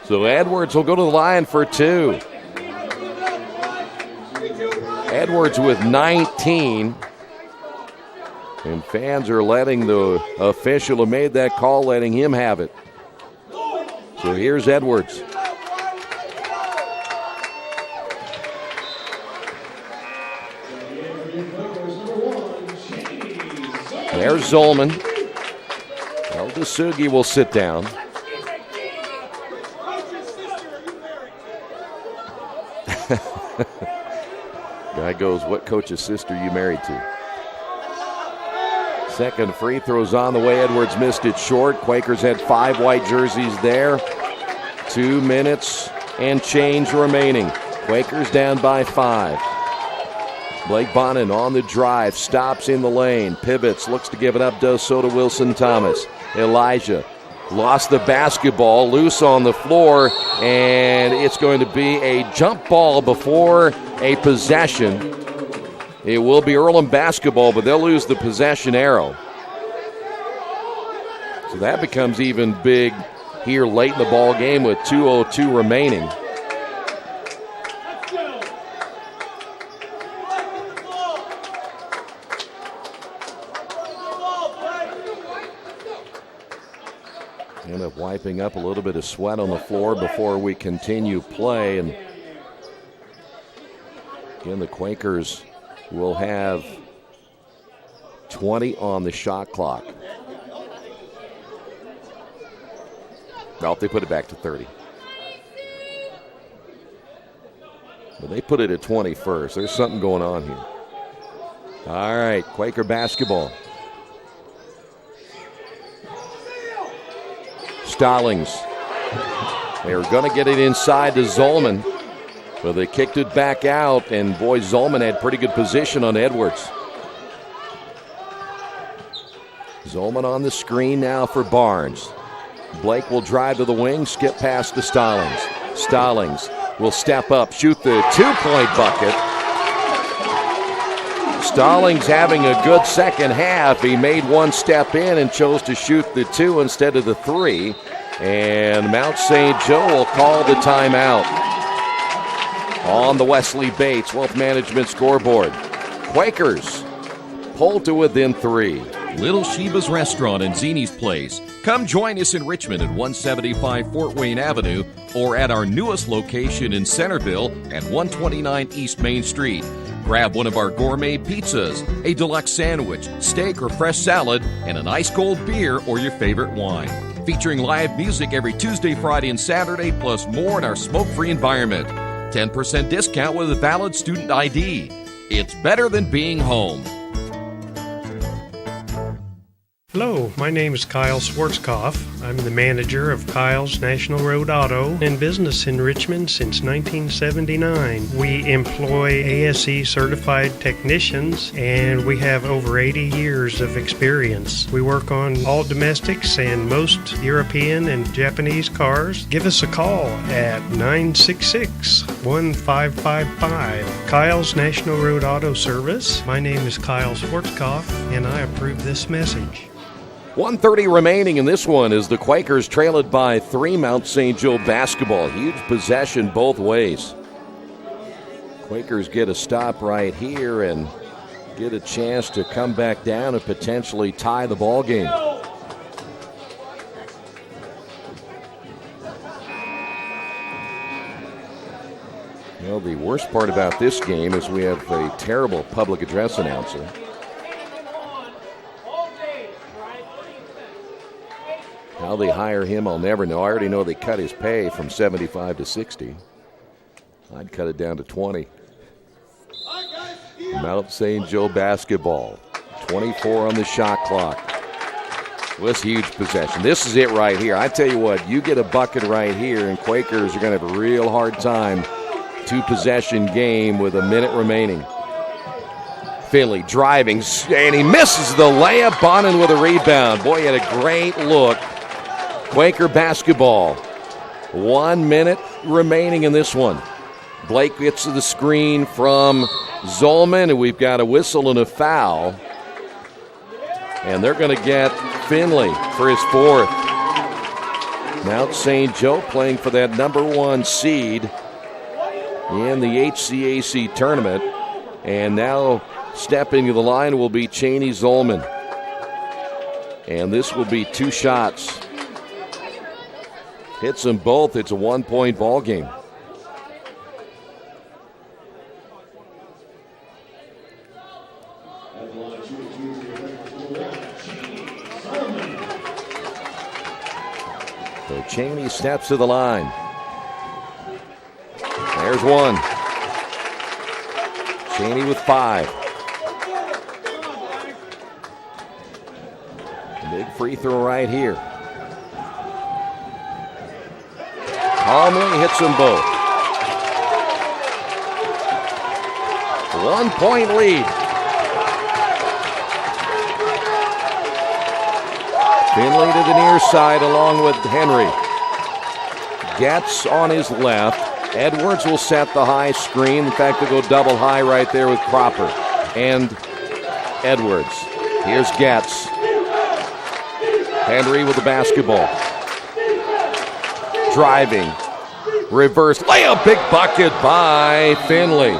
So Edwards will go to the line for 2. Edwards with 19. And fans are letting the official who made that call, letting him have it. So here's Edwards. There's Zolman. El-Dasugi will sit down. Guy goes, what coach's sister you married to? Second free throw's on the way. Edwards missed it short. Quakers had 5 white jerseys there. 2 minutes and change remaining. Quakers down by 5. Blake Bonin on the drive, stops in the lane, pivots, looks to give it up, does so to Wilson Thomas. Elijah lost the basketball, loose on the floor, and it's going to be a jump ball before a possession. It will be Earlham basketball, but they'll lose the possession arrow. So that becomes even big here late in the ball game with 2:02 remaining. End up wiping up a little bit of sweat on the floor before we continue play. And again, the Quakers will have 20 on the shot clock. No, they put it back to 30. But they put it at 20 first. There's something going on here. All right, Quaker basketball. Stallings. They were going to get it inside to Zolman, but they kicked it back out, and boy, Zolman had pretty good position on Edwards. Zolman on the screen now for Barnes. Blake will drive to the wing, skip past to Stallings. Stallings will step up, shoot the two-point bucket. Stallings having a good second half. He made one step in and chose to shoot the 2 instead of the 3. And Mount St. Joe will call the timeout. On the Wesley Bates Wealth Management scoreboard, Quakers pull to within 3.
Little Sheba's Restaurant and Zini's Place. Come join us in Richmond at 175 Fort Wayne Avenue or at our newest location in Centerville at 129 East Main Street. Grab one of our gourmet pizzas, a deluxe sandwich, steak or fresh salad, and an ice-cold beer or your favorite wine. Featuring live music every Tuesday, Friday, and Saturday, plus more in our smoke-free environment. 10% discount with a valid student ID. It's better than being home.
Hello, my name is Kyle Schwarzkopf. I'm the manager of Kyle's National Road Auto in business in Richmond since 1979. We employ ASE certified technicians and we have over 80 years of experience. We work on all domestics and most European and Japanese cars. Give us a call at 966-1555. Kyle's National Road Auto Service. My name is Kyle Schwarzkopf and I approve this message.
1:30 remaining in this one as the Quakers trail it by 3. Mount St. Joe basketball. Huge possession both ways. Quakers get a stop right here and get a chance to come back down and potentially tie the ball game. Well, the worst part about this game is we have a terrible public address announcer. How they hire him, I'll never know. I already know they cut his pay from 75 to 60. I'd cut it down to 20. Mount St. Joe basketball. 24 on the shot clock. Well, this huge possession. This is it right here. I tell you what, you get a bucket right here, and Quakers are going to have a real hard time. 2-possession game with a minute remaining. Finley driving, and he misses the layup. Bonin with a rebound. Boy, he had a great look. Quaker basketball. 1 minute remaining in this one. Blake gets to the screen from Zolman, and we've got a whistle and a foul. And they're going to get Finley for his 4th. Mount St. Joe playing for that #1 seed in the HCAC tournament. And now stepping to the line will be Cheney Zolman. And this will be 2 shots. Hits them both. It's a 1-point ball game. So Cheney steps to the line. There's one. Cheney with 5. Big free throw right here. Calmly hits them both. 1 point lead. Finley to the near side along with Henry. Getz on his left. Edwards will set the high screen. In fact, they'll go double high right there with Cropper and Edwards. Here's Getz. Henry with the basketball. Driving. Reverse layup. Big bucket by Finley.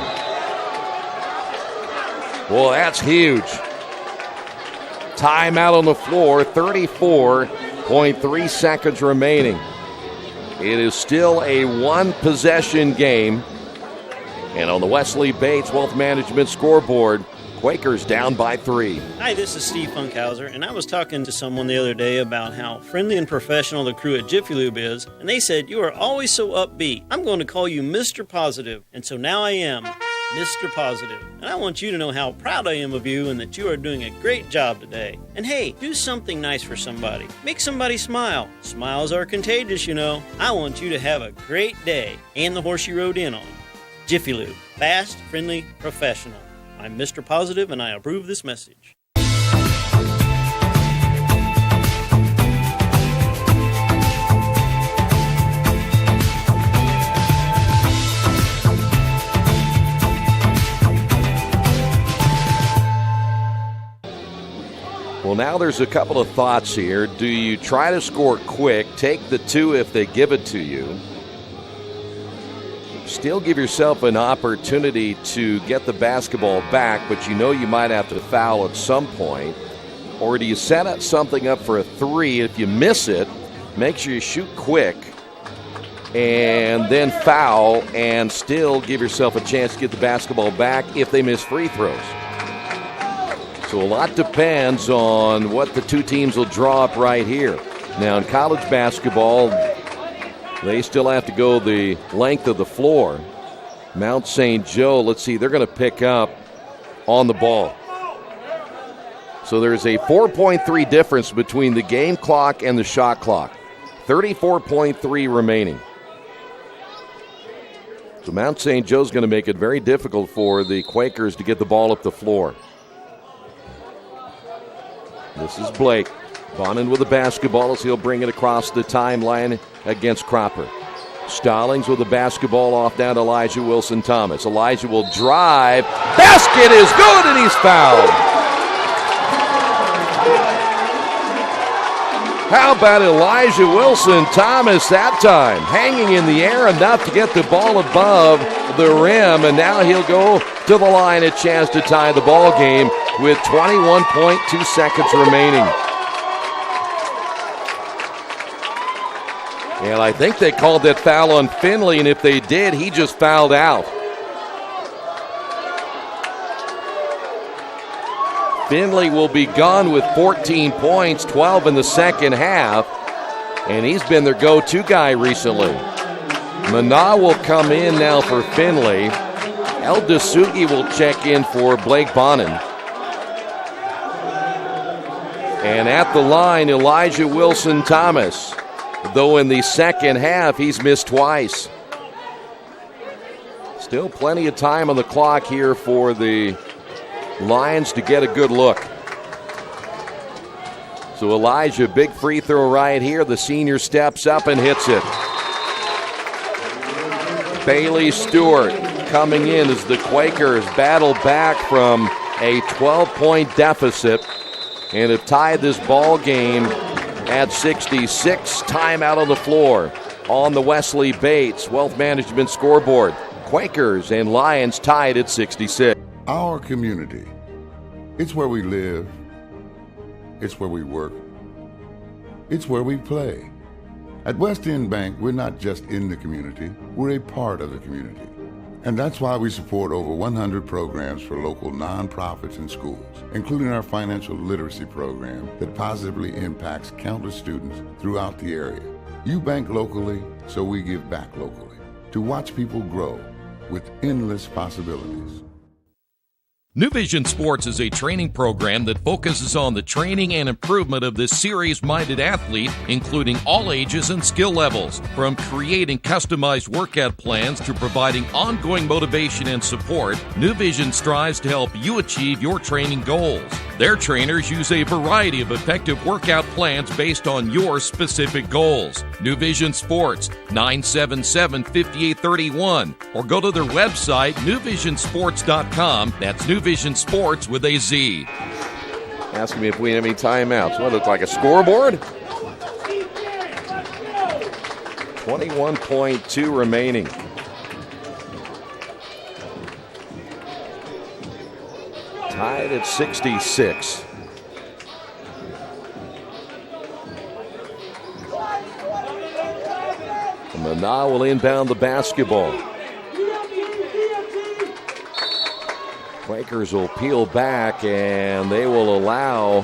Well, that's huge. Timeout on the floor. 34.3 seconds remaining. It is still a one-possession game. And on the Wesley Bates Wealth Management scoreboard, Quakers down by 3.
Hi, this is Steve Funkhauser, and I was talking to someone the other day about how friendly and professional the crew at Jiffy Lube is, and they said, "You are always so upbeat. I'm going to call you Mr. Positive." And so now I am Mr. Positive. And I want you to know how proud I am of you and that you are doing a great job today. And hey, do something nice for somebody. Make somebody smile. Smiles are contagious, you know. I want you to have a great day and the horse you rode in on. Jiffy Lube. Fast, friendly, professional. I'm Mr. Positive, and I approve this message.
Well, now there's a couple of thoughts here. Do you try to score quick, take the 2 if they give it to you, still give yourself an opportunity to get the basketball back, but you know you might have to foul at some point? Or do you set up something up for a 3? If you miss it, make sure you shoot quick and then foul and still give yourself a chance to get the basketball back if they miss free throws. So a lot depends on what the two teams will draw up right here. Now in college basketball, they still have to go the length of the floor. Mount St. Joe, let's see, they're going to pick up on the ball. So there's a 4.3 difference between the game clock and the shot clock. 34.3 remaining. So Mount St. Joe's going to make it very difficult for the Quakers to get the ball up the floor. This is Blake. Bonin with the basketball as he'll bring it across the timeline against Cropper. Stallings with the basketball off down to Elijah Wilson-Thomas. Elijah will drive. Basket is good, and he's fouled. How about Elijah Wilson-Thomas that time? Hanging in the air enough to get the ball above the rim, and now he'll go to the line, a chance to tie the ball game with 21.2 seconds remaining. And I think they called that foul on Finley, and if they did, he just fouled out. Finley will be gone with 14 points, 12 in the second half, and he's been their go-to guy recently. Mana will come in now for Finley. El Dasugi will check in for Blake Bonin. And at the line, Elijah Wilson-Thomas. Though in the second half, he's missed twice. Still plenty of time on the clock here for the Lions to get a good look. So Elijah, big free throw right here. The senior steps up and hits it. Bailey Stewart coming in as the Quakers battle back from a 12-point deficit and have tied this ball game at 66. Timeout on the floor on the Wesley Bates Wealth Management scoreboard. Quakers and Lions tied at 66.
Our community. It's where we live. It's where we work. It's where we play. At West End Bank, we're not just in the community, we're a part of the community. And that's why we support over 100 programs for local nonprofits and schools, including our financial literacy program that positively impacts countless students throughout the area. You bank locally, so we give back locally to watch people grow with endless possibilities.
New Vision Sports is a training program that focuses on the training and improvement of the serious-minded athlete, including all ages and skill levels. From creating customized workout plans to providing ongoing motivation and support, New Vision strives to help you achieve your training goals. Their trainers use a variety of effective workout plans based on your specific goals. New Vision Sports, 977-5831, or go to their website, newvisionsports.com. That's New Vision Sports with a Z.
Asking me if we have any timeouts. What, it's like a scoreboard? 21.2 remaining. Tied at 66. And Mana will inbound the basketball. Quakers will peel back, and they will allow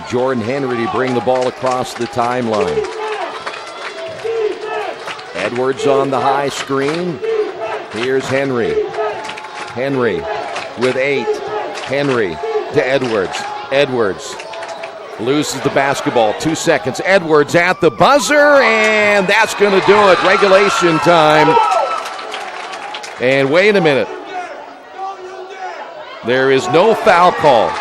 Jordan Henry to bring the ball across the timeline. Edwards on the high screen. Here's Henry. Henry with 8. Henry to Edwards. Edwards loses the basketball. 2 seconds. Edwards at the buzzer, and that's going to do it. Regulation time. And wait a minute. There is no foul call.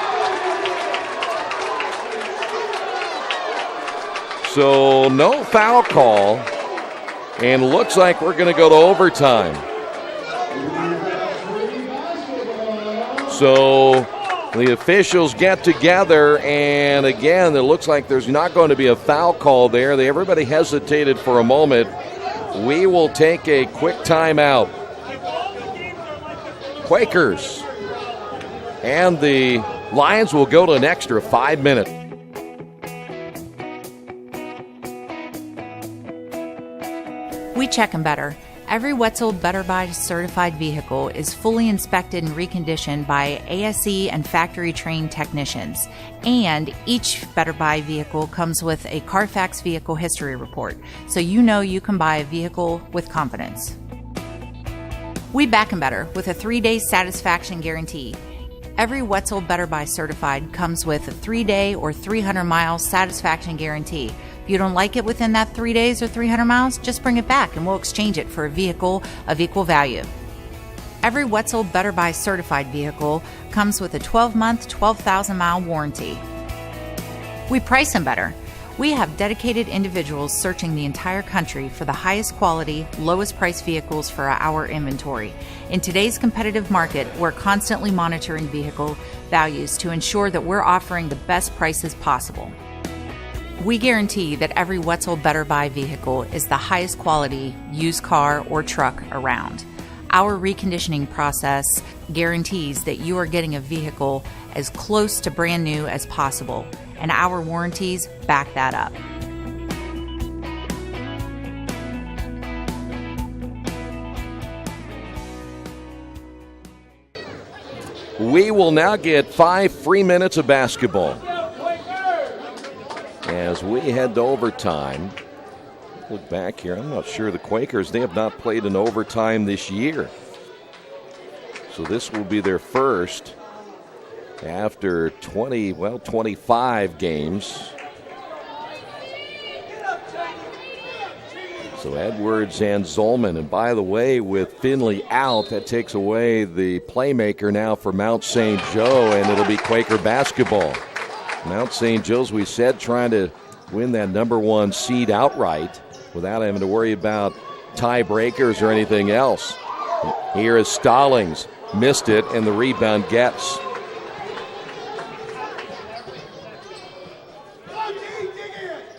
So no foul call, and looks like we're going to go to overtime. So the officials get together, and again, it looks like there's not going to be a foul call there. Everybody hesitated for a moment. We will take a quick timeout. Quakers and the Lions will go to an extra 5 minutes.
We check them better. Every Wetzel Better Buy certified vehicle is fully inspected and reconditioned by ASE and factory-trained technicians. And each Better Buy vehicle comes with a Carfax vehicle history report, so you know you can buy a vehicle with confidence. We back them better with a 3-day satisfaction guarantee. Every Wetzel Better Buy certified comes with a 3-day or 300-mile satisfaction guarantee. If you don't like it within that 3 days or 300 miles, just bring it back and we'll exchange it for a vehicle of equal value. Every Wetzel Better Buy certified vehicle comes with a 12-month, 12,000-mile warranty. We price them better. We have dedicated individuals searching the entire country for the highest quality, lowest price vehicles for our inventory. In today's competitive market, we're constantly monitoring vehicle values to ensure that we're offering the best prices possible. We guarantee that every Wetzel Better Buy vehicle is the highest quality used car or truck around. Our reconditioning process guarantees that you are getting a vehicle as close to brand new as possible, and our warranties back that up.
We will now get 5 free minutes of basketball as we head to overtime. Look back here. I'm not sure the Quakers, they have not played in overtime this year. So this will be their first after 25 games. So Edwards and Zolman. And by the way, with Finley out, that takes away the playmaker now for Mount St. Joe, and it'll be Quaker basketball. Mount St. Joe's, we said, trying to win that number 1 seed outright without having to worry about tiebreakers or anything else. Here is Stallings. Missed it, and the rebound gets.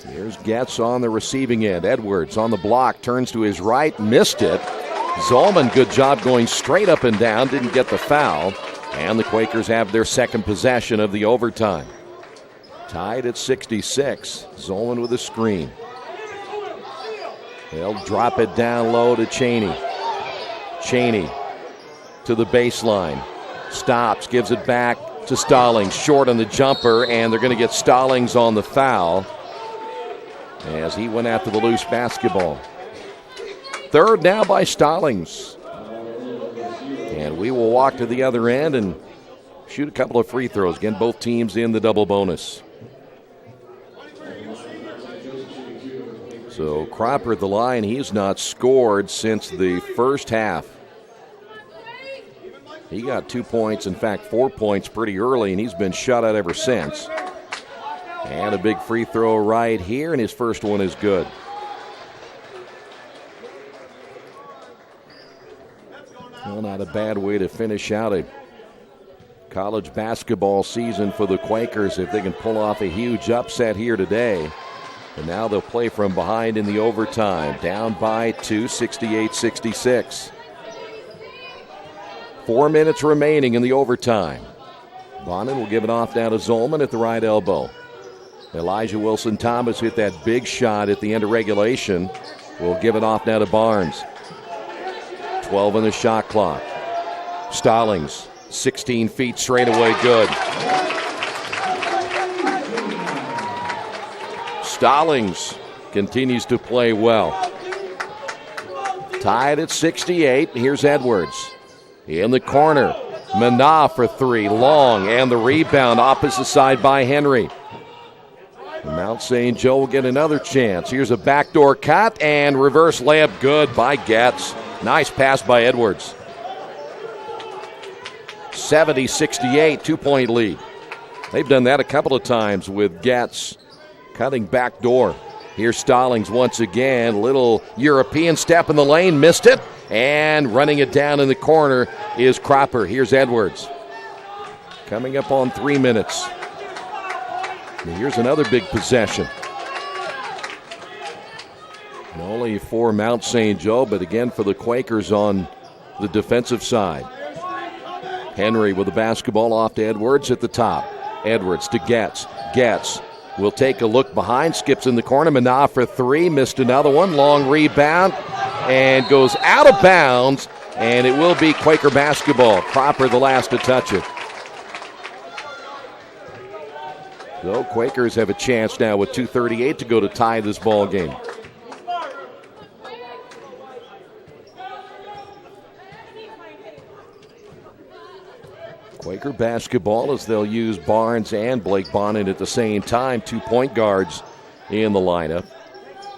Here's Getz on the receiving end. Edwards on the block, turns to his right, missed it. Zolman, good job going straight up and down, didn't get the foul. And the Quakers have their second possession of the overtime. Tied at 66. Zolman with a screen. They'll drop it down low to Cheney. Cheney to the baseline. Stops, gives it back to Stallings. Short on the jumper, and they're going to get Stallings on the foul as he went after the loose basketball. Third now by Stallings. And we will walk to the other end and shoot a couple of free throws. Again, both teams in the double bonus. So Cropper at the line, he's not scored since the first half. He got 2 points, in fact 4 points pretty early, and he's been shut out ever since. And a big free throw right here, and his first one is good. Well, not a bad way to finish out a college basketball season for the Quakers if they can pull off a huge upset here today. And now they'll play from behind in the overtime, down by 2, 68-66. 4 minutes remaining in the overtime. Bonin will give it off now to Zolman at the right elbow. Elijah Wilson-Thomas hit that big shot at the end of regulation. Will give it off now to Barnes. 12 on the shot clock. Stallings, 16 feet straight away, good. Stallings continues to play well. Tied at 68. Here's Edwards. In the corner. Mana for three. Long. And the rebound opposite side by Henry. Mount St. Joe will get another chance. Here's a backdoor cut and reverse layup good by Getz. Nice pass by Edwards. 70-68, 2-point lead. They've done that a couple of times with Getz cutting back door. Here's Stallings once again. Little European step in the lane. Missed it. And running it down in the corner is Cropper. Here's Edwards. Coming up on 3 minutes. And here's another big possession. And only for Mount St. Joe, but again for the Quakers on the defensive side. Henry with the basketball off to Edwards at the top. Edwards to Getz. Getz will take a look behind, skips in the corner. Mana for three, missed another one. Long rebound and goes out of bounds, and it will be Quaker basketball. Cropper the last to touch it. So Quakers have a chance now with 2:38 to go to tie this ball game. Quaker basketball as they'll use Barnes and Blake Bonin at the same time. 2 point guards in the lineup.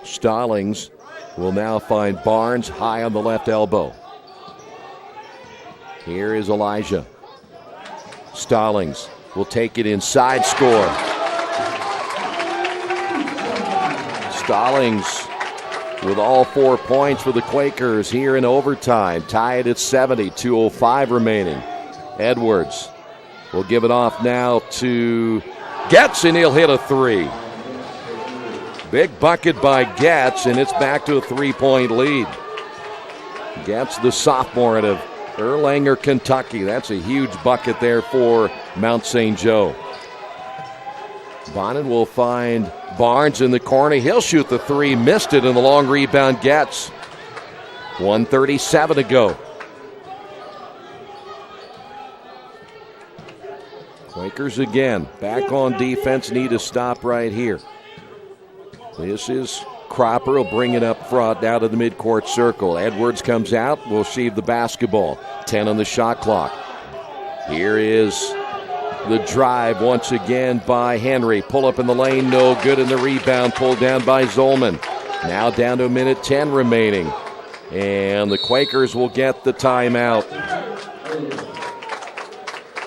Stallings will now find Barnes high on the left elbow. Here is Elijah. Stallings will take it inside, score. Stallings with all 4 points for the Quakers here in overtime. Tied at 70, 2:05 remaining. Edwards will give it off now to Getz, and he'll hit a three. Big bucket by Getz, and it's back to a 3-point lead. Getz, the sophomore out of Erlanger, Kentucky. That's a huge bucket there for Mount St. Joe. Bonin will find Barnes in the corner. He'll shoot the three, missed it, and the long rebound Getz. 1:37 to go. Quakers again, back on defense, need to stop right here. This is Cropper, will bring it up front, now to the midcourt circle. Edwards comes out, will receive the basketball. 10 on the shot clock. Here is the drive once again by Henry. Pull up in the lane, no good, and the rebound pulled down by Zolman. Now down to a minute 10 remaining. And the Quakers will get the timeout.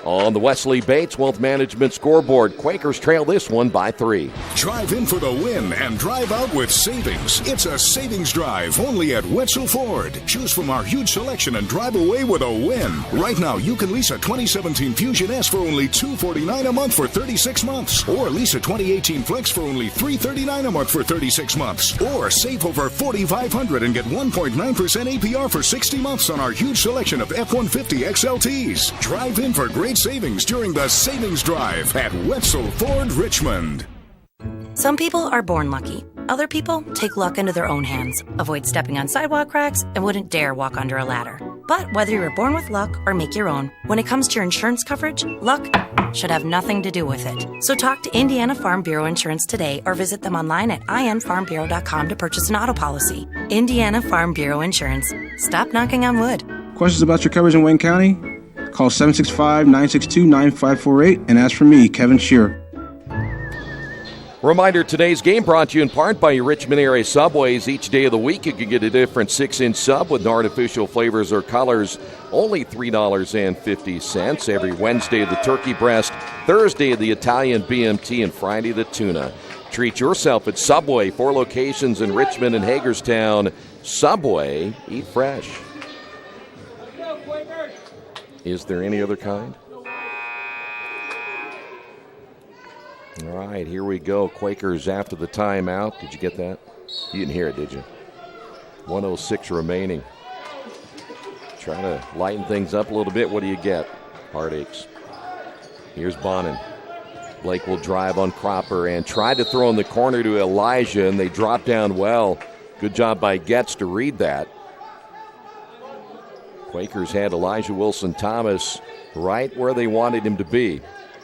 On the Wesley Bates Wealth Management scoreboard, Quakers trail this one by 3.
Drive in for the win and drive out with savings. It's a savings drive only at Wetzel Ford. Choose from our huge selection and drive away with a win. Right now, you can lease a 2017 Fusion S for only $249 a month for 36 months. Or lease a 2018 Flex for only $339 a month for 36 months. Or save over $4,500 and get 1.9% APR for 60 months on our huge selection of F-150 XLTs. Drive in for great savings during the Savings Drive at Wetzel Ford Richmond.
Some people are born lucky. Other people take luck into their own hands, avoid stepping on sidewalk cracks, and wouldn't dare walk under a ladder. But whether you're born with luck or make your own, when it comes to your insurance coverage, luck should have nothing to do with it. So talk to Indiana Farm Bureau Insurance today or visit them online at infarmbureau.com to purchase an auto policy. Indiana Farm Bureau Insurance. Stop knocking on wood.
Questions about your coverage in Wayne County? Call 765-962-9548 and ask for me, Kevin Shearer.
Reminder, today's game brought to you in part by your Richmond area Subways. Each day of the week, you can get a different 6-inch sub with no artificial flavors or colors. Only $3.50. Every Wednesday, the turkey breast. Thursday, the Italian BMT. And Friday, the tuna. Treat yourself at Subway. 4 locations in Richmond and Hagerstown. Subway, eat fresh. Is there any other kind? All right, here we go. Quakers after the timeout. Did you get that? You didn't hear it, did you? 1:06 remaining. Trying to lighten things up a little bit. What do you get? Heartaches. Here's Bonin. Blake will drive on Cropper and try to throw in the corner to Elijah, and they drop down well. Good job by Getz to read that. Quakers had Elijah Wilson-Thomas right where they wanted him to be.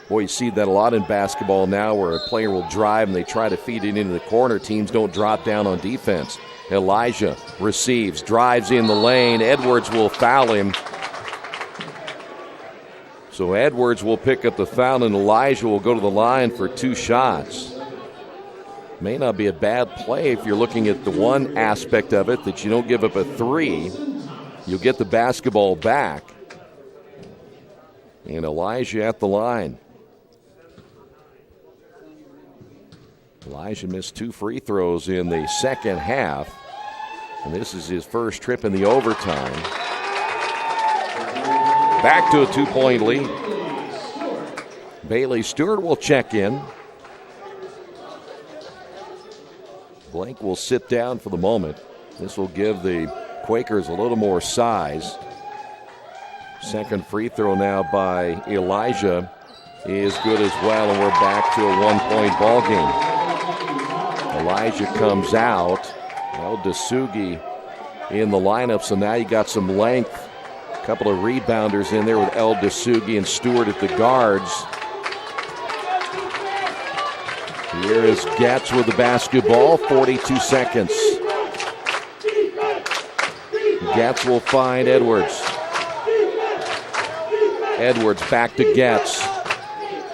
Boy, you see that a lot in basketball now where a player will drive and they try to feed it into the corner. Teams don't drop down on defense. Elijah receives, drives in the lane. Edwards will foul him. So Edwards will pick up the foul, and Elijah will go to the line for 2 shots. May not be a bad play if you're looking at the one aspect of it, that you don't give up a 3. You'll get the basketball back. And Elijah at the line. Elijah missed 2 free throws in the second half. And this is his first trip in the overtime. Back to a 2-point lead. Bailey Stewart will check in. Blake will sit down for the moment. This will give the Quakers a little more size. Second free throw now by Elijah is good as well, and we're back to a 1-point ball game. Elijah comes out. El Dasugi in the lineup, so now you got some length. A couple of rebounders in there with El Dasugi and Stewart at the guards. Here is Getz with the basketball, 42 seconds. Getz will find Edwards. Edwards back to Getz.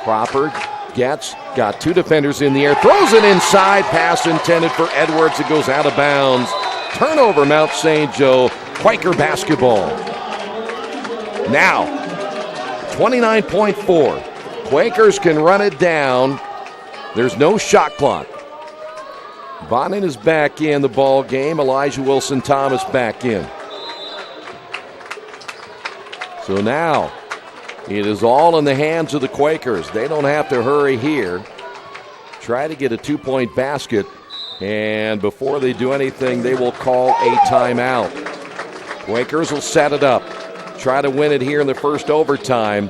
Cropper, Getz, got 2 defenders in the air, throws it inside, pass intended for Edwards. It goes out of bounds. Turnover, Mount St. Joe. Quaker basketball. Now, 29.4. Quakers can run it down. There's no shot clock. Bonin is back in the ball game. Elijah Wilson-Thomas back in. So now, it is all in the hands of the Quakers. They don't have to hurry here. Try to get a 2-point basket, and before they do anything, they will call a timeout. Quakers will set it up. Try to win it here in the first overtime.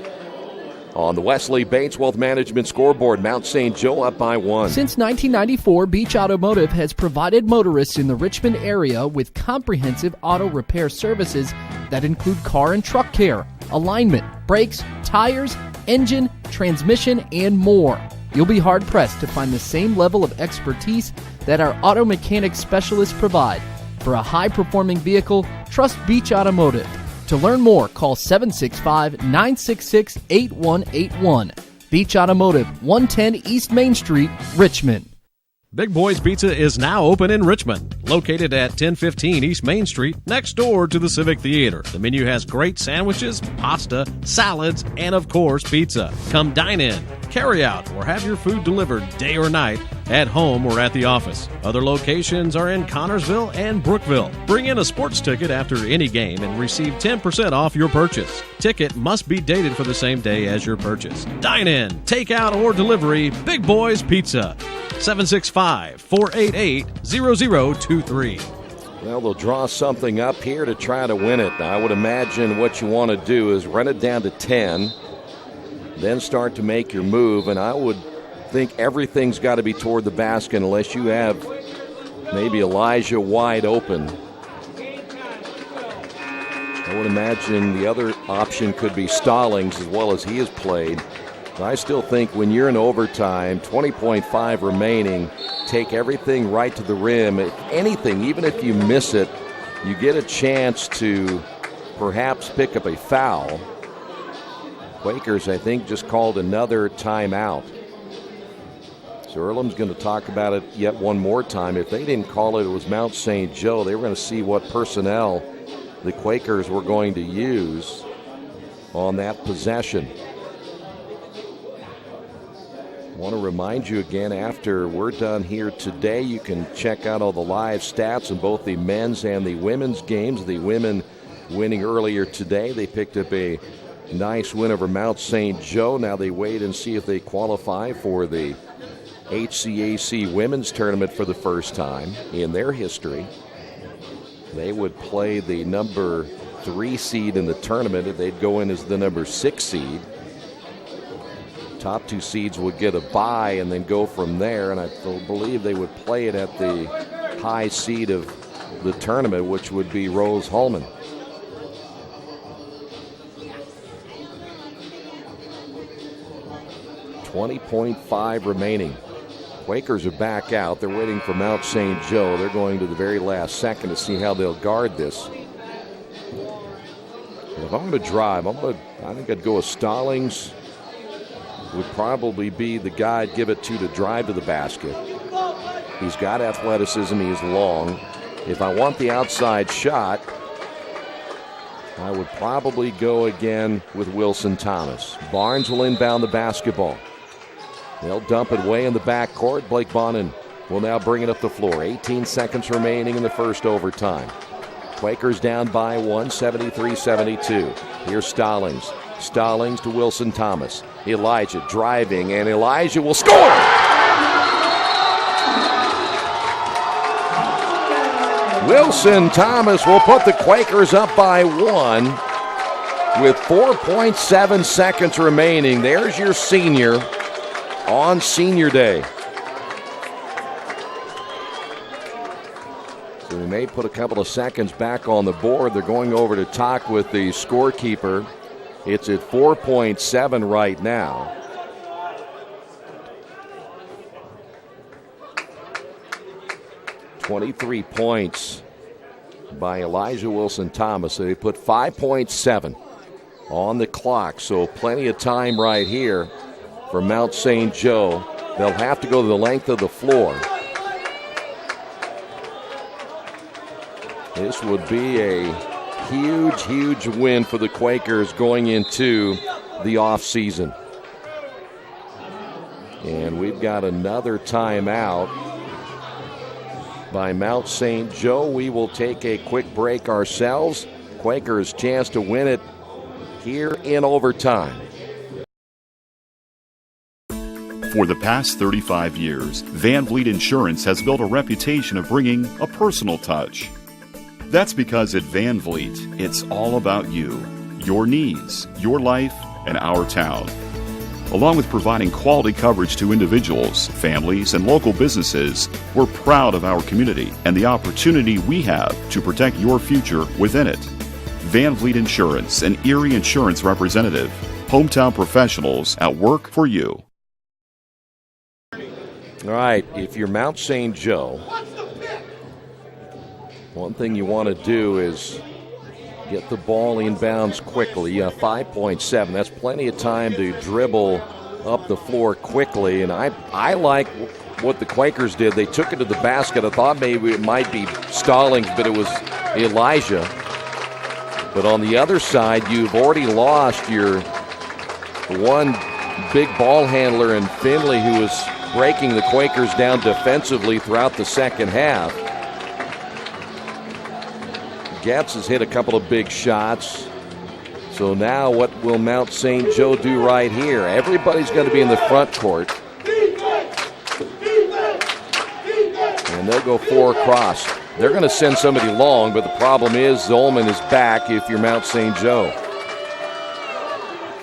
On the Wesley Bates Wealth Management scoreboard, Mount St. Joe up by 1.
Since 1994, Beach Automotive has provided motorists in the Richmond area with comprehensive auto repair services that include car and truck care, alignment, brakes, tires, engine, transmission, and more. You'll be hard-pressed to find the same level of expertise that our auto mechanic specialists provide. For a high-performing vehicle, trust Beach Automotive. To learn more, call 765-966-8181. Beach Automotive, 110 East Main Street, Richmond.
Big Boys Pizza is now open in Richmond, located at 1015 East Main Street, next door to the Civic Theater. The menu has great sandwiches, pasta, salads, and of course, pizza. Come dine in, carry out, or have your food delivered day or night, at home or at the office. Other locations are in Connorsville and Brookville. Bring in a sports ticket after any game and receive 10% off your purchase. Ticket must be dated for the same day as your purchase. Dine in, take out, or delivery, Big Boys Pizza. 765-488-0023.
Well, they'll draw something up here to try to win it. Now, I would imagine what you want to do is run it down to 10, then start to make your move, and I would think everything's got to be toward the basket unless you have maybe Elijah wide open. I would imagine the other option could be Stallings as well as he has played. But I still think when you're in overtime, 20.5 remaining, take everything right to the rim. If anything, even if you miss it, you get a chance to perhaps pick up a foul. Quakers, I think, just called another timeout. So Earlham's going to talk about it yet one more time. If they didn't call it, it was Mount St. Joe. They were going to see what personnel the Quakers were going to use on that possession. I want to remind you again, after we're done here today, you can check out all the live stats in both the men's and the women's games. The women winning earlier today. They picked up a nice win over Mount St. Joe. Now they wait and see if they qualify for the HCAC Women's Tournament for the first time in their history. They would play the number 3 seed in the tournament, and they'd go in as the number 6 seed. Top 2 seeds would get a bye and then go from there, and I believe they would play it at the high seed of the tournament, which would be Rose-Hulman. .5 remaining. Quakers are back out. They're waiting for Mount St. Joe. They're going to the very last second to see how they'll guard this. But if I'm going to drive, I think I'd go with Stallings. Would probably be the guy I'd give it to drive to the basket. He's got athleticism. He's long. If I want the outside shot, I would probably go again with Wilson Thomas. Barnes will inbound the basketball. They'll dump it way in the backcourt. Blake Bonin will now bring it up the floor. 18 seconds remaining in the first overtime. Quakers down by 1, 73-72. Here's Stallings. Stallings to Wilson Thomas. Elijah driving, and Elijah will score! Wilson Thomas will put the Quakers up by 1 with 4.7 seconds remaining. There's your senior on Senior Day. So we may put a couple of seconds back on the board. They're going over to talk with the scorekeeper. It's at 4.7 right now. .23 points by Elijah Wilson Thomas. So they put 5.7 on the clock. So plenty of time right here for Mount St. Joe. They'll have to go the length of the floor. This would be a huge, huge win for the Quakers going into the offseason. And we've got another timeout by Mount St. Joe. We will take a quick break ourselves. Quakers' chance to win it here in overtime.
For the past 35 years, Van Vliet Insurance has built a reputation of bringing a personal touch. That's because at Van Vliet, it's all about you, your needs, your life, and our town. Along with providing quality coverage to individuals, families, and local businesses, we're proud of our community and the opportunity we have to protect your future within it. Van Vliet Insurance, an Erie Insurance representative. Hometown professionals at work for you.
All right, if you're Mount St. Joe, one thing you want to do is get the ball inbounds quickly. 5.7, that's plenty of time to dribble up the floor quickly. And I like what the Quakers did. They took it to the basket. I thought maybe it might be Stallings, but it was Elijah. But on the other side, you've already lost your one big ball handler in Finley, who was breaking the Quakers down defensively throughout the second half. Getz has hit a couple of big shots. So now what will Mount St. Joe do right here? Everybody's going to be in the front court. And they'll go 4 across. They're going to send somebody long, but the problem is Zolman is back if you're Mount St. Joe.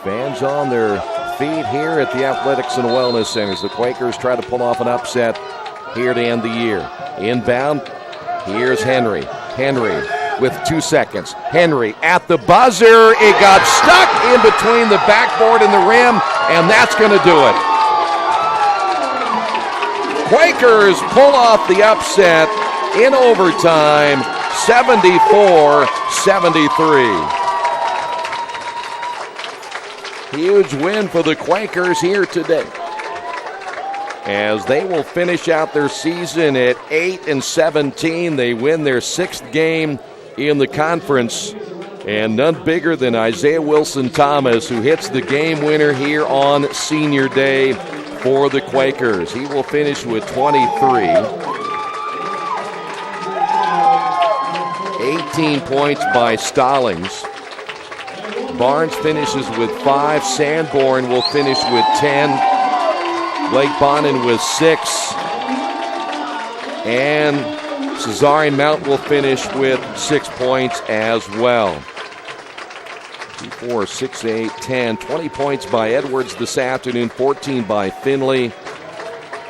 Fans on their feet here at the Athletics and Wellness Centers. The Quakers try to pull off an upset here to end the year. Inbound, here's Henry. Henry with 2 seconds. Henry at the buzzer. It got stuck in between the backboard and the rim, and that's going to do it. Quakers pull off the upset in overtime, 74-73. Huge win for the Quakers here today, as they will finish out their season at 8-17. They win their 6th game in the conference, and none bigger than Isaiah Wilson-Thomas, who hits the game winner here on Senior Day for the Quakers. He will finish with 23. 18 points by Stallings. Barnes finishes with 5. Sanborn will finish with 10. Blake Bonin with 6. And Cesarian Mount will finish with 6 points as well. 2, 4, 6, 8, 10. 20 points by Edwards this afternoon. 14 by Finley.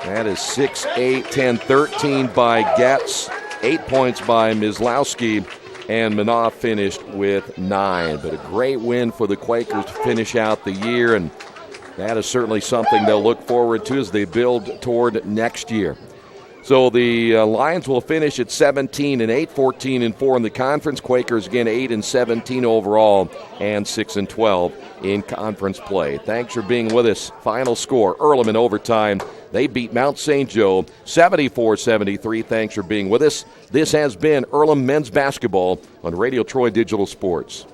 That is 6, 8, 10, 13 by Getz. 8 points by Mislowski. And Manoff finished with 9. But a great win for the Quakers to finish out the year, and that is certainly something they'll look forward to as they build toward next year. So the Lions will finish at 17-8, 14-4 in the conference. Quakers again 8-17 overall, and 6-12 in conference play. Thanks for being with us. Final score: Earlham in overtime. They beat Mount St. Joe 74-73. Thanks for being with us. This has been Earlham men's basketball on Radio Troy Digital Sports.